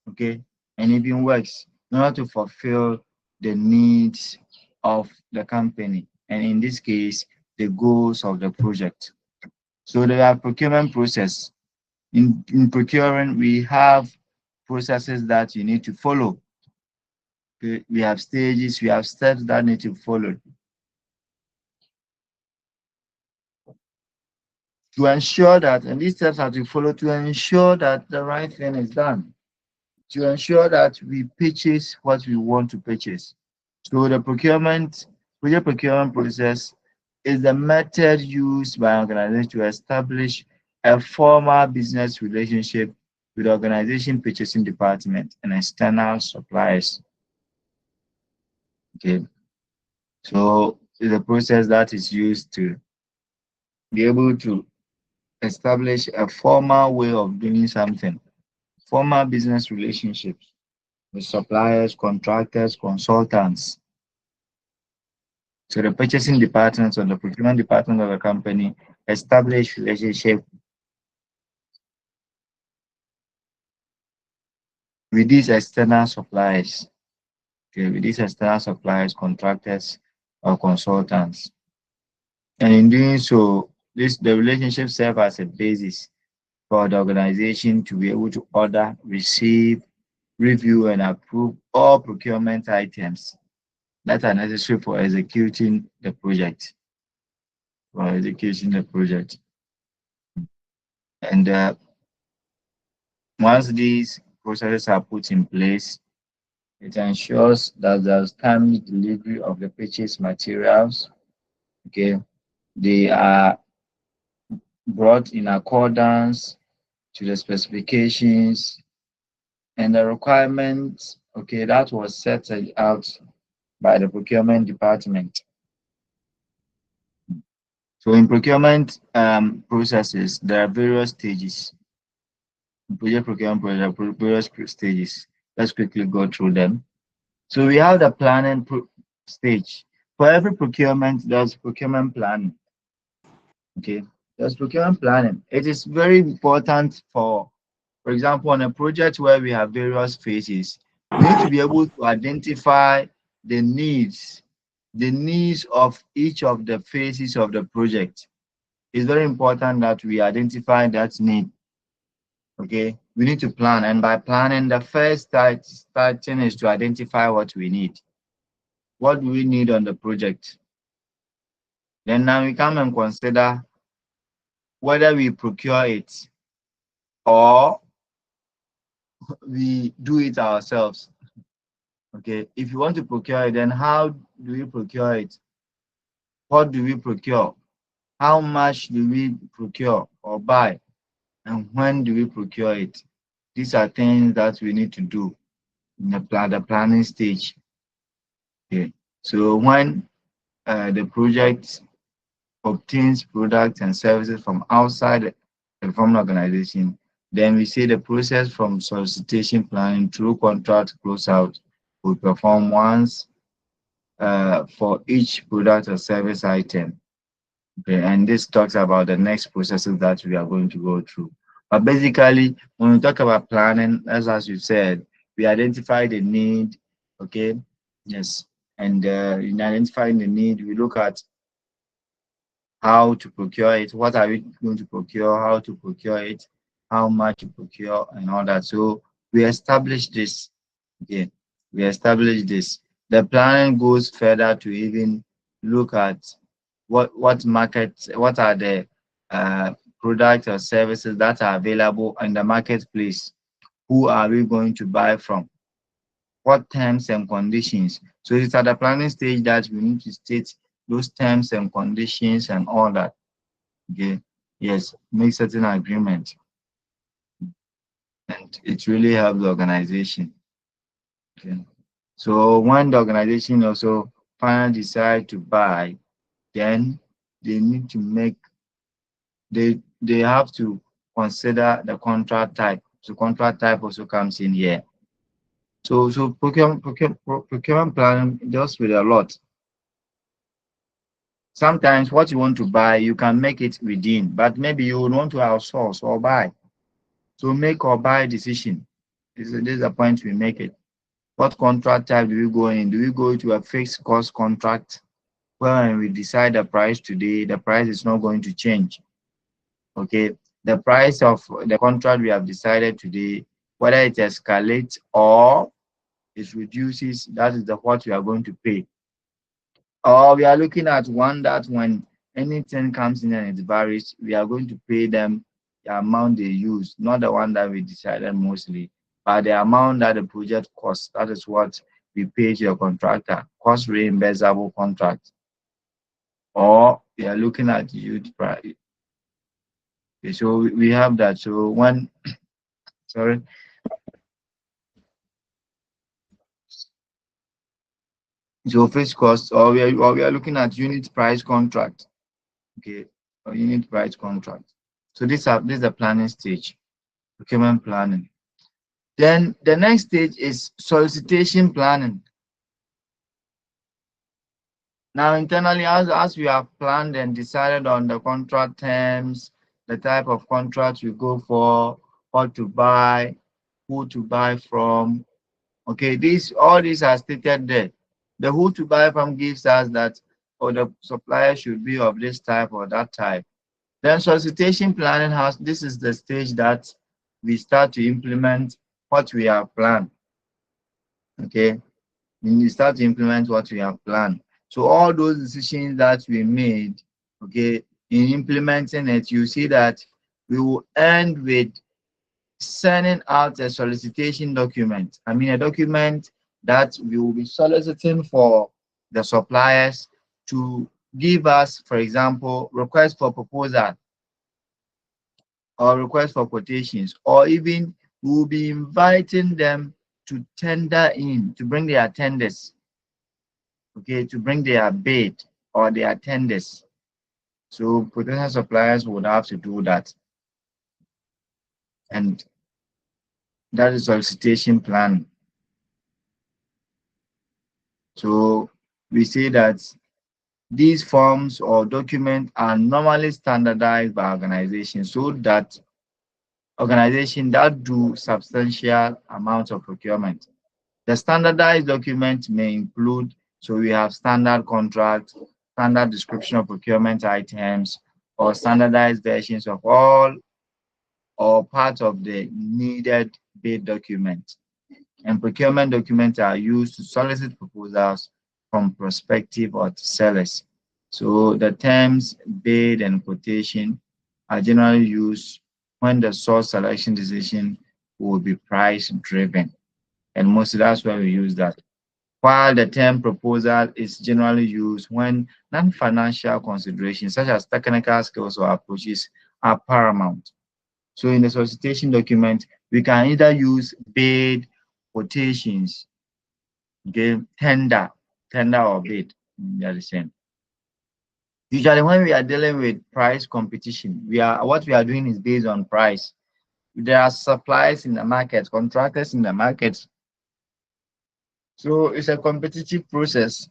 [SPEAKER 1] Okay, and even works in order to fulfill the needs of the company, and in this case, the goals of the project. So there are procurement process. In procuring, we have processes that you need to follow. We have stages, we have steps that need to follow to ensure that, and these steps are to follow to ensure that the right thing is done, to ensure that we purchase what we want to purchase. So the project procurement process is the method used by organizations to establish a formal business relationship with the organization purchasing department and external suppliers. Okay, so it's a process that is used to be able to establish a formal way of doing something, formal business relationships with suppliers, contractors, consultants. So the purchasing departments or the procurement department of a company establish relationship with these external suppliers, okay, with these external suppliers, contractors, or consultants. And in doing so, the relationship serves as a basis for the organization to be able to order, receive, review, and approve all procurement items that are necessary for executing the project. For executing the project. And once these processes are put in place, it ensures that there's timely delivery of the purchase materials. Okay, they are brought in accordance to the specifications and the requirements. Okay, that was set out by the procurement department. So in procurement processes, there are various stages. Project procurement project, various stages. Let's quickly go through them. So we have the planning stage. For every procurement, there's procurement planning. Okay, there's procurement planning. It is very important for example, on a project where we have various phases, we need to be able to identify the needs of each of the phases of the project. It's very important that we identify that need. Okay, we need to plan, and by planning, the first starting is to identify what we need. What do we need on the project? Then now we come and consider whether we procure it or we do it ourselves. Okay, if you want to procure it, then how do we procure it? What do we procure? How much do we procure or buy? And when do we procure it? These are things that we need to do in the planning stage. Okay, so when the project obtains products and services from outside the formal organization, then we say the process from solicitation planning through contract closeout we perform once for each product or service item. Okay, and this talks about the next processes that we are going to go through. But basically, when we talk about planning, as you said, we identify the need. Okay, yes, and in identifying the need, we look at how to procure it, what are we going to procure, how to procure it, how much to procure, and all that. So we establish this. Okay, we establish this. The planning goes further to even look at what markets, what are the products or services that are available in the marketplace. Who are we going to buy from? What terms and conditions? So it's at the planning stage that we need to state those terms and conditions and all that. Okay, yes, make certain agreement, and it really helps the organization. Okay, so when the organization also finally decide to buy, then they need to make they have to consider the contract type. So contract type also comes in here. So procurement planning deals with a lot. Sometimes what you want to buy, you can make it within, but maybe you would want to outsource or buy. So make or buy decision. This is the point we make it. What contract type do we go in? Do we go to a fixed cost contract where when we decide the price today, the price is not going to change? Okay, the price of the contract we have decided today, whether it escalates or it reduces, that is the what we are going to pay. Or we are looking at one that when anything comes in and it varies, we are going to pay them the amount they use, not the one that we decided mostly, but the amount that the project costs. That is what we pay to your contractor, cost reimbursable contract. Or we are looking at youth price. Okay, so we have that. So when sorry. So fixed costs, or we are looking at unit price contract. Okay, or unit price contract. So this is the planning stage, procurement planning. Then the next stage is solicitation planning. Now internally, as we have planned and decided on the contract terms, the type of contract we go for, what to buy, who to buy from. Okay, all these are stated there. The who to buy from gives us that, or the supplier should be of this type or that type. Then solicitation planning this is the stage that we start to implement what we have planned. Okay, we start to implement what we have planned. So all those decisions that we made, okay, in implementing it, you see that we will end with sending out a solicitation document. I mean, a document that we will be soliciting for the suppliers to give us, for example, request for proposal or request for quotations, or even we will be inviting them to tender in, to bring their tenders, okay, to bring their bid or their tenders. So potential suppliers would have to do that. And that is solicitation plan. So we say that these forms or documents are normally standardized by organizations so that organizations that do substantial amounts of procurement. The standardized document may include, so we have standard contract, standard description of procurement items, or standardized versions of all or part of the needed bid document. And procurement documents are used to solicit proposals from prospective or sellers. So the terms bid and quotation are generally used when the source selection decision will be price driven. And mostly that's why we use that. While the term proposal is generally used when non-financial considerations such as technical skills or approaches are paramount. So in the solicitation document, we can either use bid, quotations, okay, tender or bid. They are the same. Usually when we are dealing with price competition, what we are doing is based on price. There are suppliers in the market, contractors in the market So it's a competitive process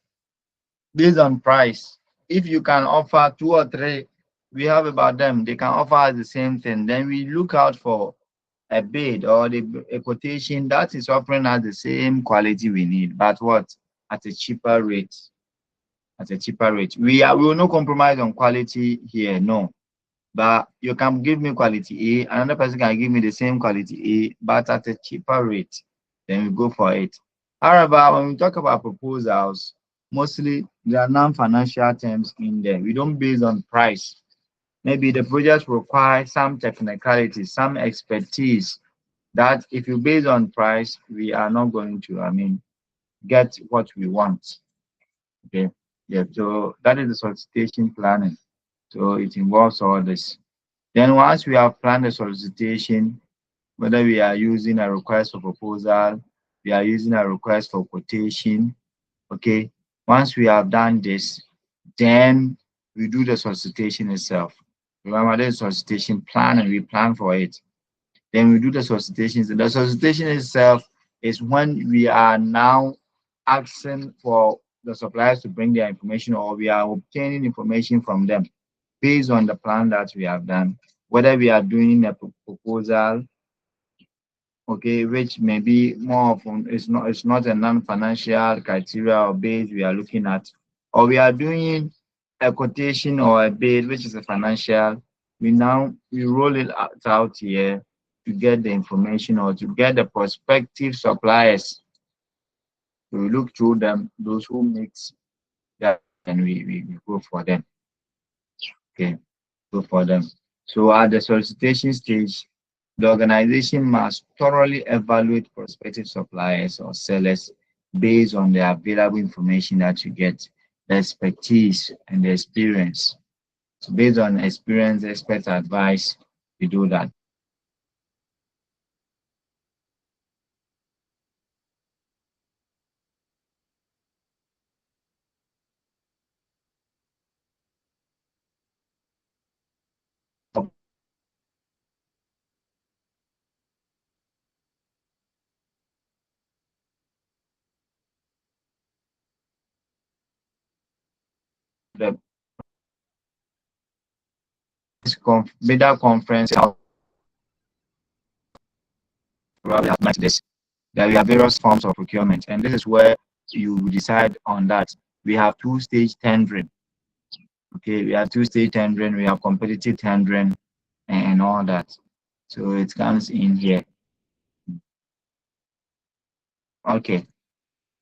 [SPEAKER 1] based on price. If you can offer two or three, we have about them, they can offer us the same thing. Then we look out for a bid or a quotation that is offering us the same quality we need, but what? At a cheaper rate. At a cheaper rate. We will not compromise on quality here, no. But you can give me quality A, another person can give me the same quality A, but at a cheaper rate. Then we go for it. However, when we talk about proposals, mostly there are non-financial terms in there. We don't base on price. Maybe the project requires some technicalities, some expertise that if you base on price, we are not going to, get what we want. Okay. Yeah. So that is the solicitation planning. So it involves all this. Then once we have planned the solicitation, whether we are using a request for proposal, we are using a request for quotation. Okay. Once we have done this, then we do the solicitation itself. Remember, there's solicitation plan and we plan for it. Then we do the solicitations. The solicitation itself is when we are now asking for the suppliers to bring their information or we are obtaining information from them based on the plan that we have done, whether we are doing a proposal, okay, which may be more of it's not a non-financial criteria or base we are looking at, or we are doing a quotation or a bid which is a financial. We roll it out here to get the information or to get the prospective suppliers. So we look through them, those who mix that, and we go for them. Okay, go for them. So at the solicitation stage, the organization must thoroughly evaluate prospective suppliers or sellers based on the available information that you get, the expertise and the experience. So based on experience, expert advice, we do that. The bidder conference probably have met this. There are various forms of procurement, and this is where you decide on that. We have two-stage tendering. Okay, we have two-stage tendering, we have competitive tendering, and all that. So it comes in here. Okay.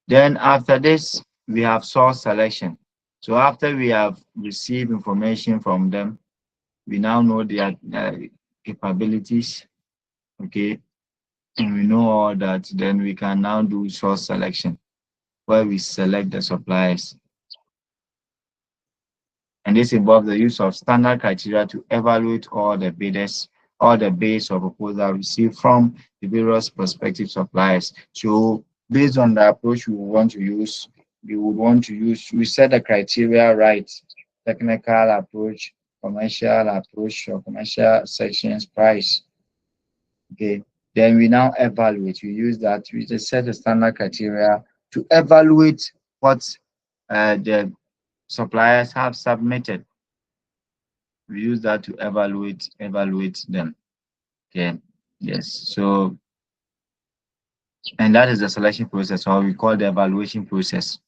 [SPEAKER 1] Then after this, we have source selection. So after we have received information from them, we now know their capabilities. Okay, and we know all that. Then we can now do source selection, where we select the suppliers. And this involves the use of standard criteria to evaluate all the bidders, all the bids or proposal received from the various prospective suppliers. So based on the approach we set the criteria right, technical approach, commercial approach, or commercial sections, price. Okay. Then we now evaluate. We use that, we just set a standard criteria to evaluate what the suppliers have submitted. We use that to evaluate them. Okay. Yes. So, and that is the selection process, or we call the evaluation process.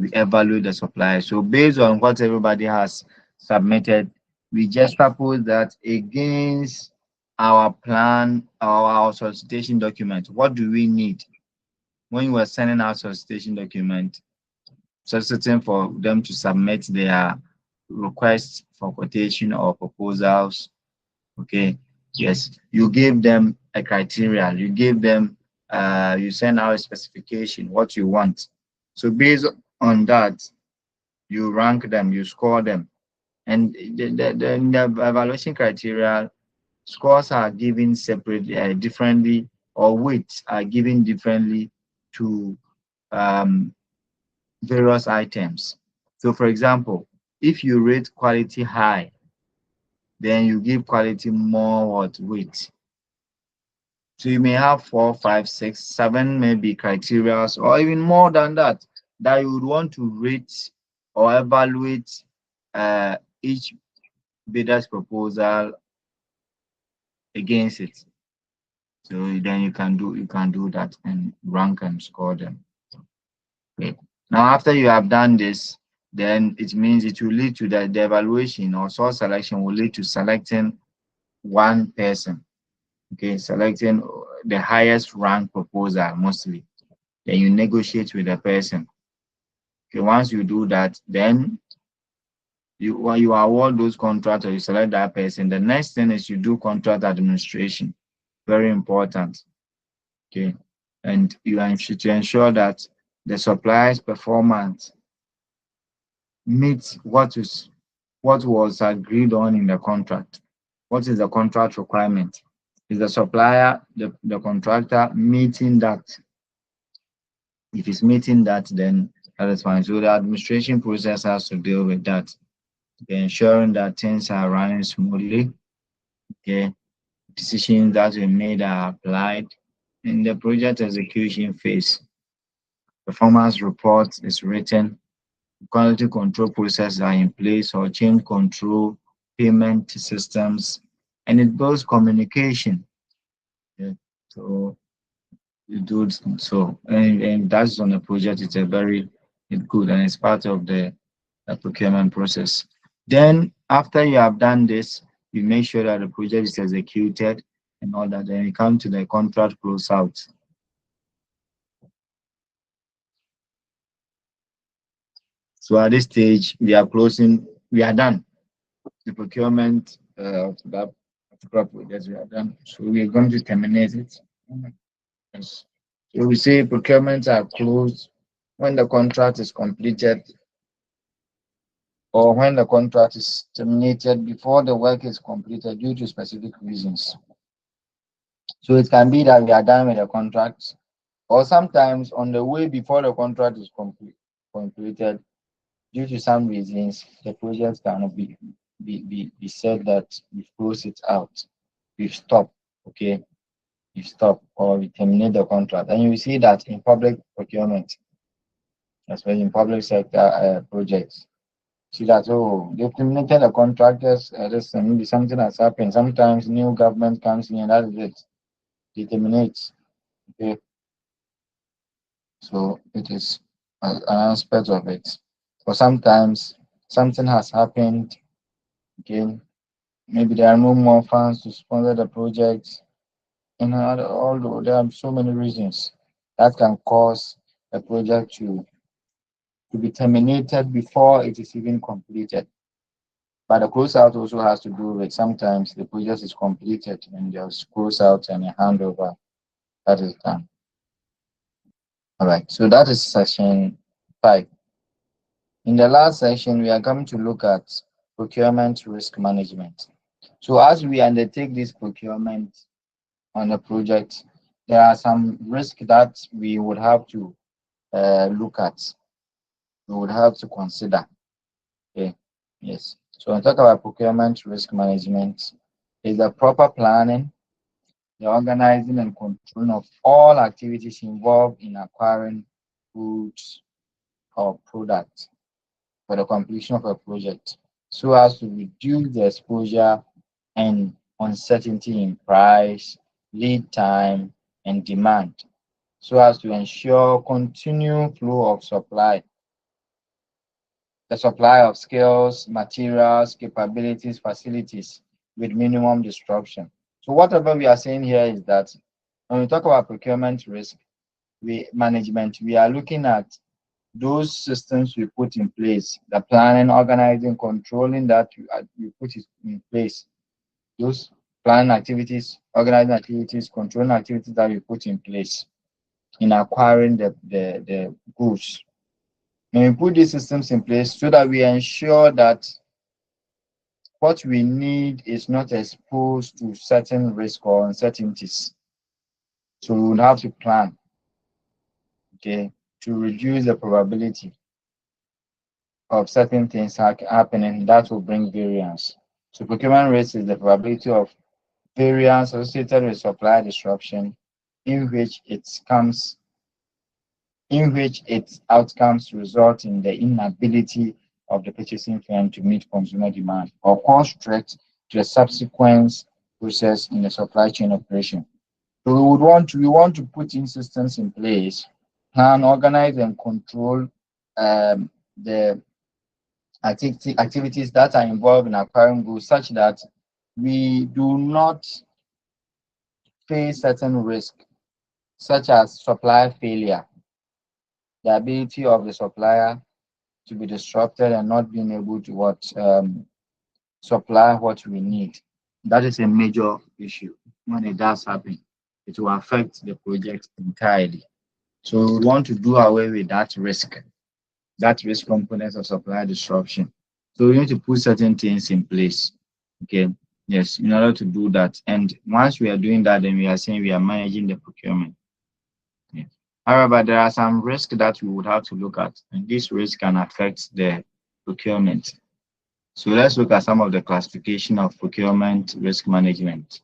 [SPEAKER 1] We evaluate the supplier. So based on what everybody has submitted, we just propose that against our plan or our solicitation document. What do we need when we're sending out solicitation document, soliciting for them to submit their requests for quotation or proposals? Okay. Yes, you give them a criteria, you give them you send out a specification, what you want. So based on that, you rank them, you score them. And the evaluation criteria, scores are given separately, differently, or weights are given differently to um, various items. So for example, if you rate quality high, then you give quality more what weight. So you may have 4, 5, 6, 7 maybe criteria, or even more than that, that you would want to rate or evaluate each bidder's proposal against it. So then you can do that and rank and score them. Okay. Now after you have done this, then it means it will lead to the evaluation or source selection will lead to selecting one person. Okay, selecting the highest rank proposal mostly. Then you negotiate with the person. Okay, once you do that, then when you award those contracts or you select that person, the next thing is you do contract administration. Very important. Okay, and should to ensure that the supplier's performance meets what was agreed on in the contract. What is the contract requirement? Is the supplier, the contractor meeting that? If it's meeting that, then that is fine. So the administration process has to deal with that. Okay, ensuring that things are running smoothly. Okay, decisions that were made are applied. In the project execution phase, performance report is written, quality control processes are in place or change control, payment systems, and it builds communication. Yeah. So you do it so, and that's on the project. It's good and it's part of the procurement process. Then after you have done this, you make sure that the project is executed and all that. Then you come to the contract closeout. So at this stage, we are done. The procurement of that particular project, we are done. So we are going to terminate it. Yes. So we say procurements are closed when the contract is completed or when the contract is terminated before the work is completed due to specific reasons. So it can be that we are done with the contract, or sometimes on the way before the contract is completed, due to some reasons, the project cannot be said that we've closed it out, we've stopped, okay, we've stopped, or we terminate the contract. And you will see that in public procurement, especially in public sector projects, see that, oh, they've terminated the contractors, maybe something has happened. Sometimes new government comes in and that is it, they terminate, okay. So it is an aspect of it. Or sometimes something has happened, okay, maybe there are no more funds to sponsor the project, and although there are so many reasons that can cause a project to be terminated before it is even completed. But the closeout also has to do with sometimes the project is completed and there's closeout and a handover that is done. All right, so that is section 5. In the last section, we are going to look at procurement risk management. So as we undertake this procurement on a project, there are some risks that we would have to look at. We would have to consider. Okay. Yes. So when we talk about procurement risk management, is the proper planning, the organizing and controlling of all activities involved in acquiring goods or products for the completion of a project, so as to reduce the exposure and uncertainty in price, lead time, and demand, so as to ensure continued flow of supply, the supply of skills, materials, capabilities, facilities with minimum disruption. So whatever we are saying here is that when we talk about procurement risk management, we are looking at those systems we put in place, the planning, organizing, controlling that we put it in place, those planning activities, organizing activities, controlling activities that we put in place in acquiring the goods. And we put these systems in place so that we ensure that what we need is not exposed to certain risk or uncertainties. So we would have to plan, okay, to reduce the probability of certain things happening that will bring variance. So procurement risk is the probability of variance associated with supply disruption, in which its outcomes result in the inability of the purchasing firm to meet consumer demand or cause threat to the subsequent process in the supply chain operation. So we want to put in systems in place, plan, organize, and control the activities that are involved in acquiring goods, such that we do not face certain risks, such as supply failure, the ability of the supplier to be disrupted and not being able to supply what we need. That is a major issue. When it does happen, it will affect the project entirely. So we want to do away with that risk component of supply disruption. So we need to put certain things in place. Okay. Yes, in order to do that. And once we are doing that, then we are saying we are managing the procurement. Yeah. However, there are some risks that we would have to look at, and this risk can affect the procurement. So let's look at some of the classification of procurement risk management.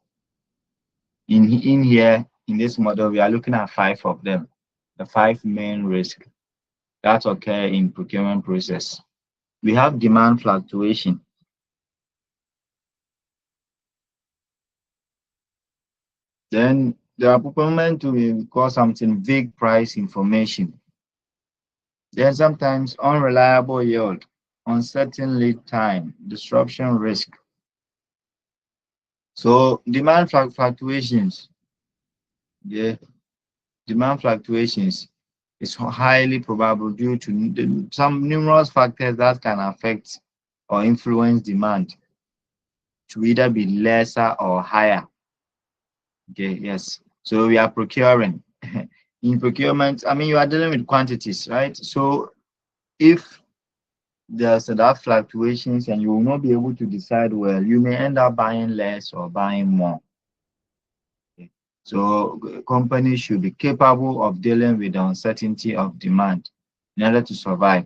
[SPEAKER 1] In here, in this model, we are looking at 5 of them, the 5 main risks that occur in procurement process. We have demand fluctuation. Then there are procurement to we call something vague price information. Then sometimes unreliable yield, uncertain lead time, disruption risk. So demand fluctuations, yeah, demand fluctuations is highly probable due to some numerous factors that can affect or influence demand to either be lesser or higher. Okay, yes. So we are procuring. In procurement, I mean, you are dealing with quantities, right? So if there's that fluctuations and you will not be able to decide well, you may end up buying less or buying more. Okay. So companies should be capable of dealing with the uncertainty of demand in order to survive.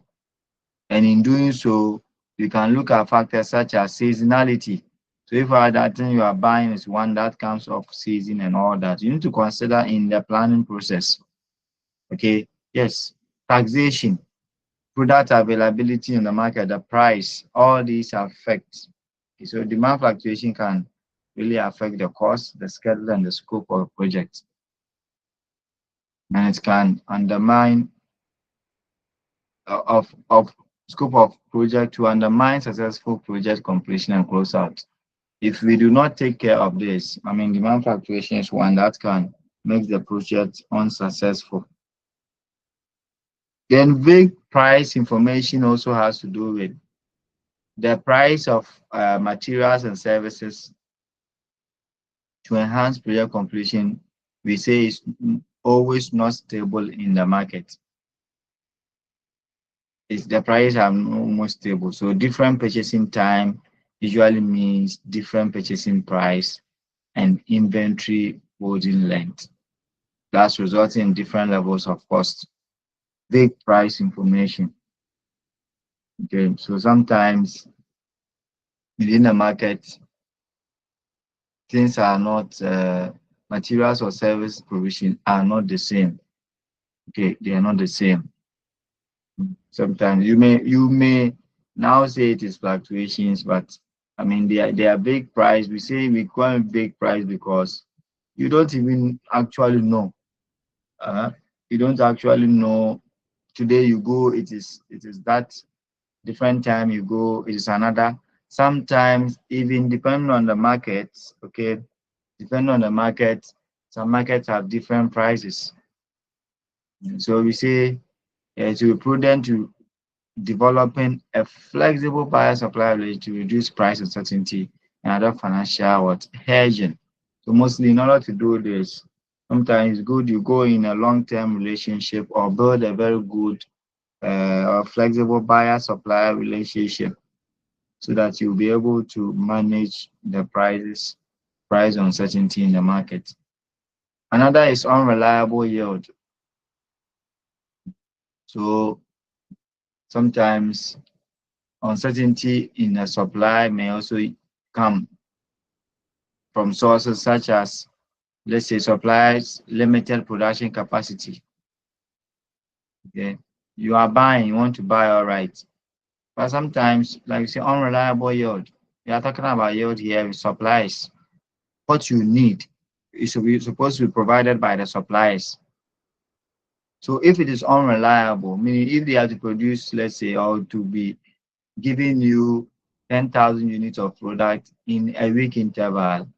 [SPEAKER 1] And in doing so, you can look at factors such as seasonality. So if that thing you are buying is one that comes off season and all that, you need to consider in the planning process. Okay, yes, taxation, product availability in the market, the price, all these affect. Okay, so demand fluctuation can really affect the cost, the schedule, and the scope of a project. And it can undermine of scope of project to undermine successful project completion and closeout. If we do not take care of this, I mean, demand fluctuation is one that can make the project unsuccessful. Then vague price information also has to do with the price of materials and services to enhance project completion. We say is always not stable in the market. The prices are almost stable. So different purchasing time usually means different purchasing price and inventory holding length. That's resulting in different levels of cost. Vague price information. Okay, so sometimes within the market, things are not materials or service provision are not the same. Okay, they are not the same. Sometimes you may now say it is fluctuations, but I mean they are big price. We say we call it big price because you don't even actually know. You don't actually know. Today you go, it is that different time you go, it is another. Sometimes even depending on the market, okay, depending on the market, some markets have different prices. So we say it will be prudent to developing a flexible buyer supply relationship to reduce price uncertainty and other financial hedging. So mostly in order to do this, sometimes it's good you go in a long-term relationship or build a very good or flexible buyer supplier relationship so that you'll be able to manage the price uncertainty in the market. Another is unreliable yield. So sometimes uncertainty in the supply may also come from sources such as, let's say, suppliers, limited production capacity. Okay, you are buying, you want to buy, all right, but sometimes, like you say, unreliable yield. We are talking about yield here with supplies. What you need is supposed to be provided by the suppliers. So if it is unreliable, meaning if they have to produce, let's say, or to be giving you 10,000 units of product in a week interval,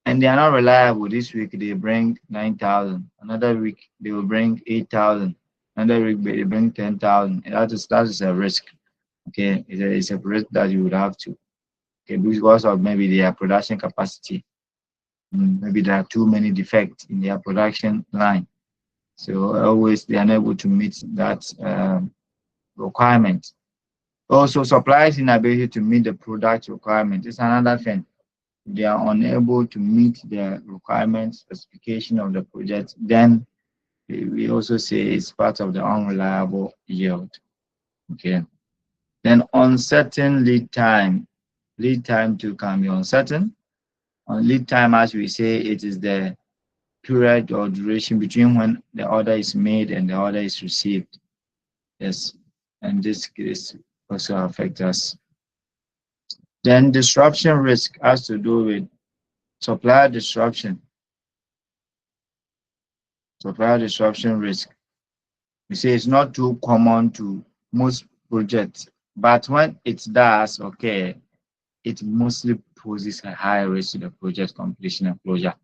[SPEAKER 1] and they are not reliable, this week they bring 9,000, another week they will bring 8,000, another week they bring 10,000. That is a risk. Okay, it's a risk that you would have to. Okay, because of maybe their production capacity. Maybe there are too many defects in their production line. So always they are unable to meet that requirement. Also, suppliers' inability to meet the product requirement is another thing. They are unable to meet the requirements, specification of the project, then we also say it's part of the unreliable yield. Okay. Then uncertain lead time. Lead time too can be uncertain. On lead time, as we say, it is the period or duration between when the order is made and the order is received. Yes, and this case also affects us. Then disruption risk has to do with supplier disruption. Supplier disruption risk. We say it's not too common to most projects, but when it does occur, it mostly poses a high risk to the project completion and closure.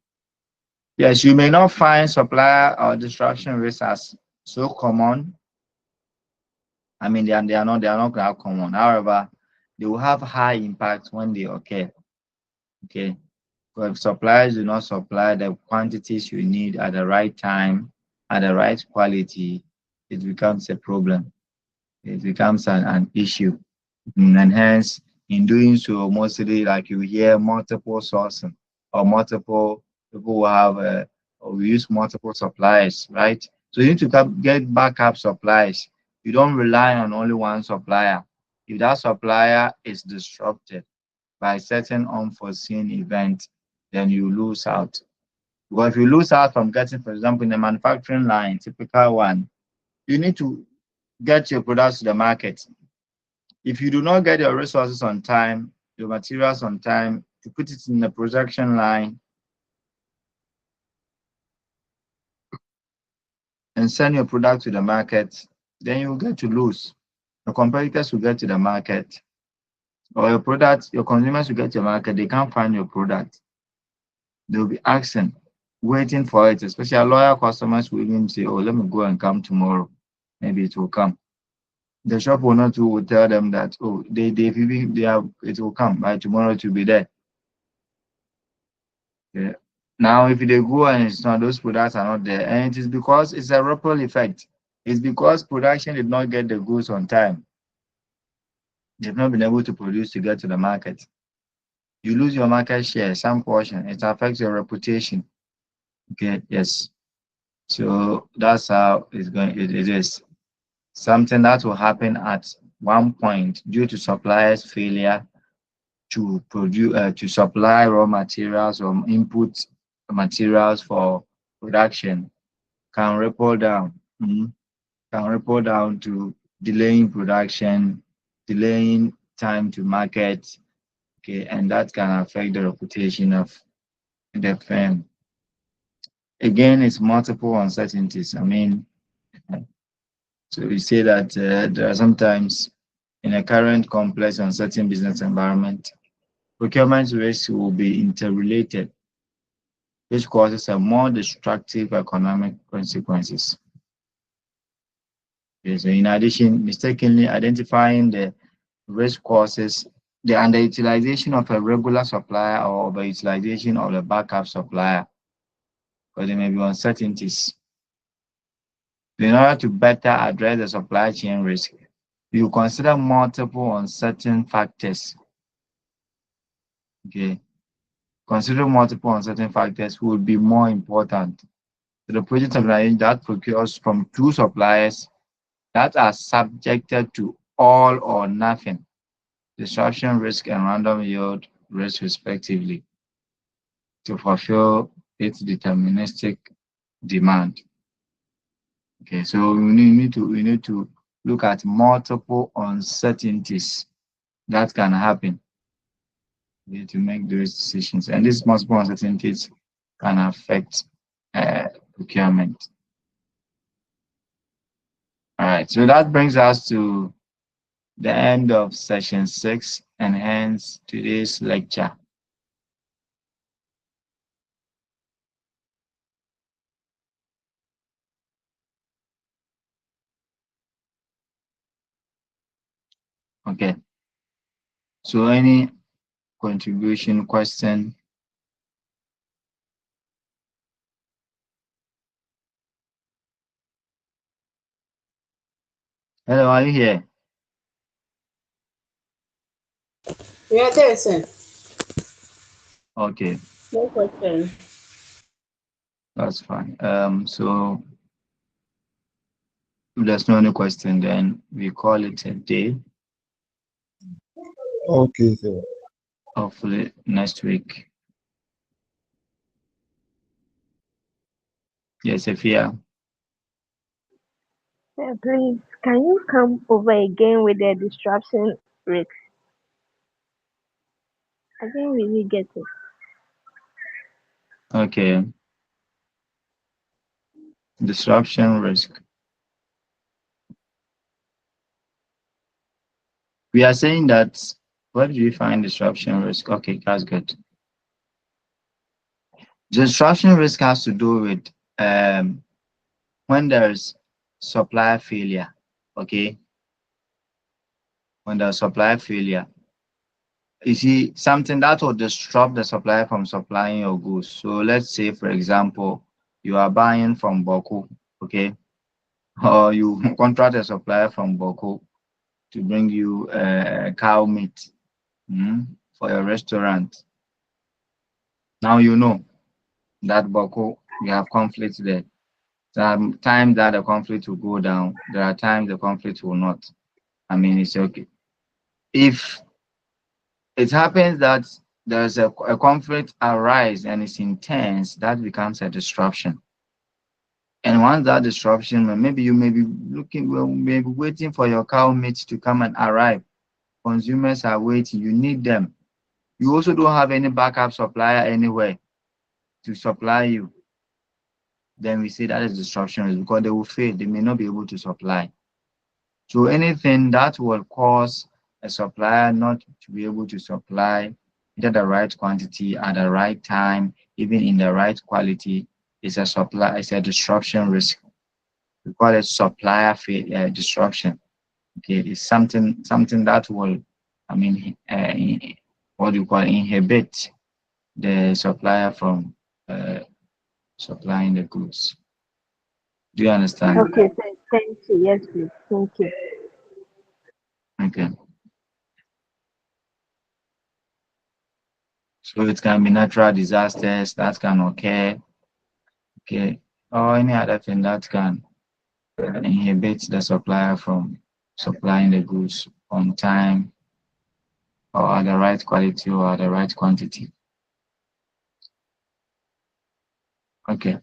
[SPEAKER 1] Yes, you may not find supplier or disruption risk as so common. I mean, they are not that common. However, they will have high impact when they occur. Okay, but if suppliers do not supply the quantities you need at the right time, at the right quality, it becomes a problem. It becomes an issue. And hence, in doing so, mostly like you hear multiple sourcing or multiple people will have or we use multiple suppliers, right? So you need to get backup supplies. You don't rely on only one supplier. If that supplier is disrupted by certain unforeseen event, then you lose out. Because if you lose out from getting, for example, in the manufacturing line, typical one, you need to get your products to the market. If you do not get your resources on time, your materials on time, to put it in the production line and send your product to the market, then you will get to lose. Your competitors will get to the market, or your product, your consumers will get to the market, they can't find your product. They'll be asking, waiting for it, especially loyal customers will even say, oh, let me go and come tomorrow. Maybe it will come. The shop owner too will tell them that, oh, it will come by tomorrow, it will be there. Yeah. Now, if they go and it's not, those products are not there, and it is because it's a ripple effect. It's because production did not get the goods on time. They've not been able to produce to get to the market. You lose your market share, some portion. It affects your reputation. Okay, yes. So that's how it's going. It is something that will happen at one point due to suppliers' failure to produce to supply raw materials or input materials for production can ripple down. Can ripple down to delaying production, delaying time to market. Okay, and that can affect the reputation of the firm. Again, it's multiple uncertainties. I mean, so we say that there are sometimes in a current complex uncertain business environment, procurement risks will be interrelated, which causes a more destructive economic consequences. Okay, so in addition, mistakenly identifying the risk causes the underutilization of a regular supplier or overutilization of the backup supplier, because there may be uncertainties. In order to better address the supply chain risk, you consider multiple uncertain factors. Okay, consider multiple uncertain factors would be more important. So the project organization that procures from two suppliers that are subjected to all or nothing disruption risk and random yield risk respectively. to fulfill its deterministic demand. Okay, so we need to look at multiple uncertainties that can happen. We need to make those decisions, and these multiple uncertainties can affect procurement. All right, so that brings us to the end of session 6 and hence today's lecture. Okay, so any contribution, question? Hello, are you here?
[SPEAKER 4] We are there, sir.
[SPEAKER 1] Okay,
[SPEAKER 4] No question.
[SPEAKER 1] that's fine. So if there's no any question, then we call it a day.
[SPEAKER 5] Okay, sir.
[SPEAKER 1] Hopefully next week. Yes, Sophia.
[SPEAKER 6] Sir, please, can you come over again with the disruption risk? I didn't really get it.
[SPEAKER 1] Okay. Disruption risk. We are saying that, where do you find disruption risk? Okay, that's good. Disruption risk has to do with when there's supply failure. Okay. When there's supply failure, you see something that will disrupt the supplier from supplying your goods. So let's say, for example, you are buying from Boku, okay, or you contract a supplier from Boku to bring you cow meat for your restaurant. Now you know that Boku, you have conflict there. There are times that the conflict will go down. There are times the conflict will not. I mean, it's okay. If it happens that there's a conflict arise and it's intense, that becomes a disruption. And once that disruption, maybe you may be looking, well, maybe waiting for your cow meat to come and arrive. Consumers are waiting. You need them. You also don't have any backup supplier anywhere to supply you. Then we say that is disruption because they will fail. They may not be able to supply. So anything that will cause a supplier not to be able to supply either the right quantity at the right time, even in the right quality, is a disruption risk. We call it supplier failure disruption. Okay, it's something that will, I mean, what do you call it, inhibit the supplier from supplying the goods. Do you understand?
[SPEAKER 6] Okay, sir. Thank you. Yes, please. Thank you.
[SPEAKER 1] Okay. So it can be natural disasters that can occur, okay, or any other thing that can inhibit the supplier from supplying the goods on time or at the right quality or at the right quantity. Okay.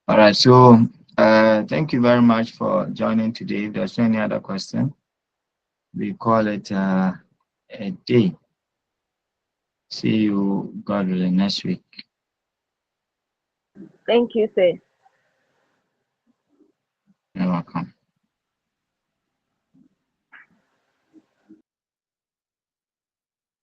[SPEAKER 1] All right. So thank you very much for joining today. If there's any other question, we call it a day. See you, God willing, next week.
[SPEAKER 6] Thank you, sir.
[SPEAKER 1] You're welcome.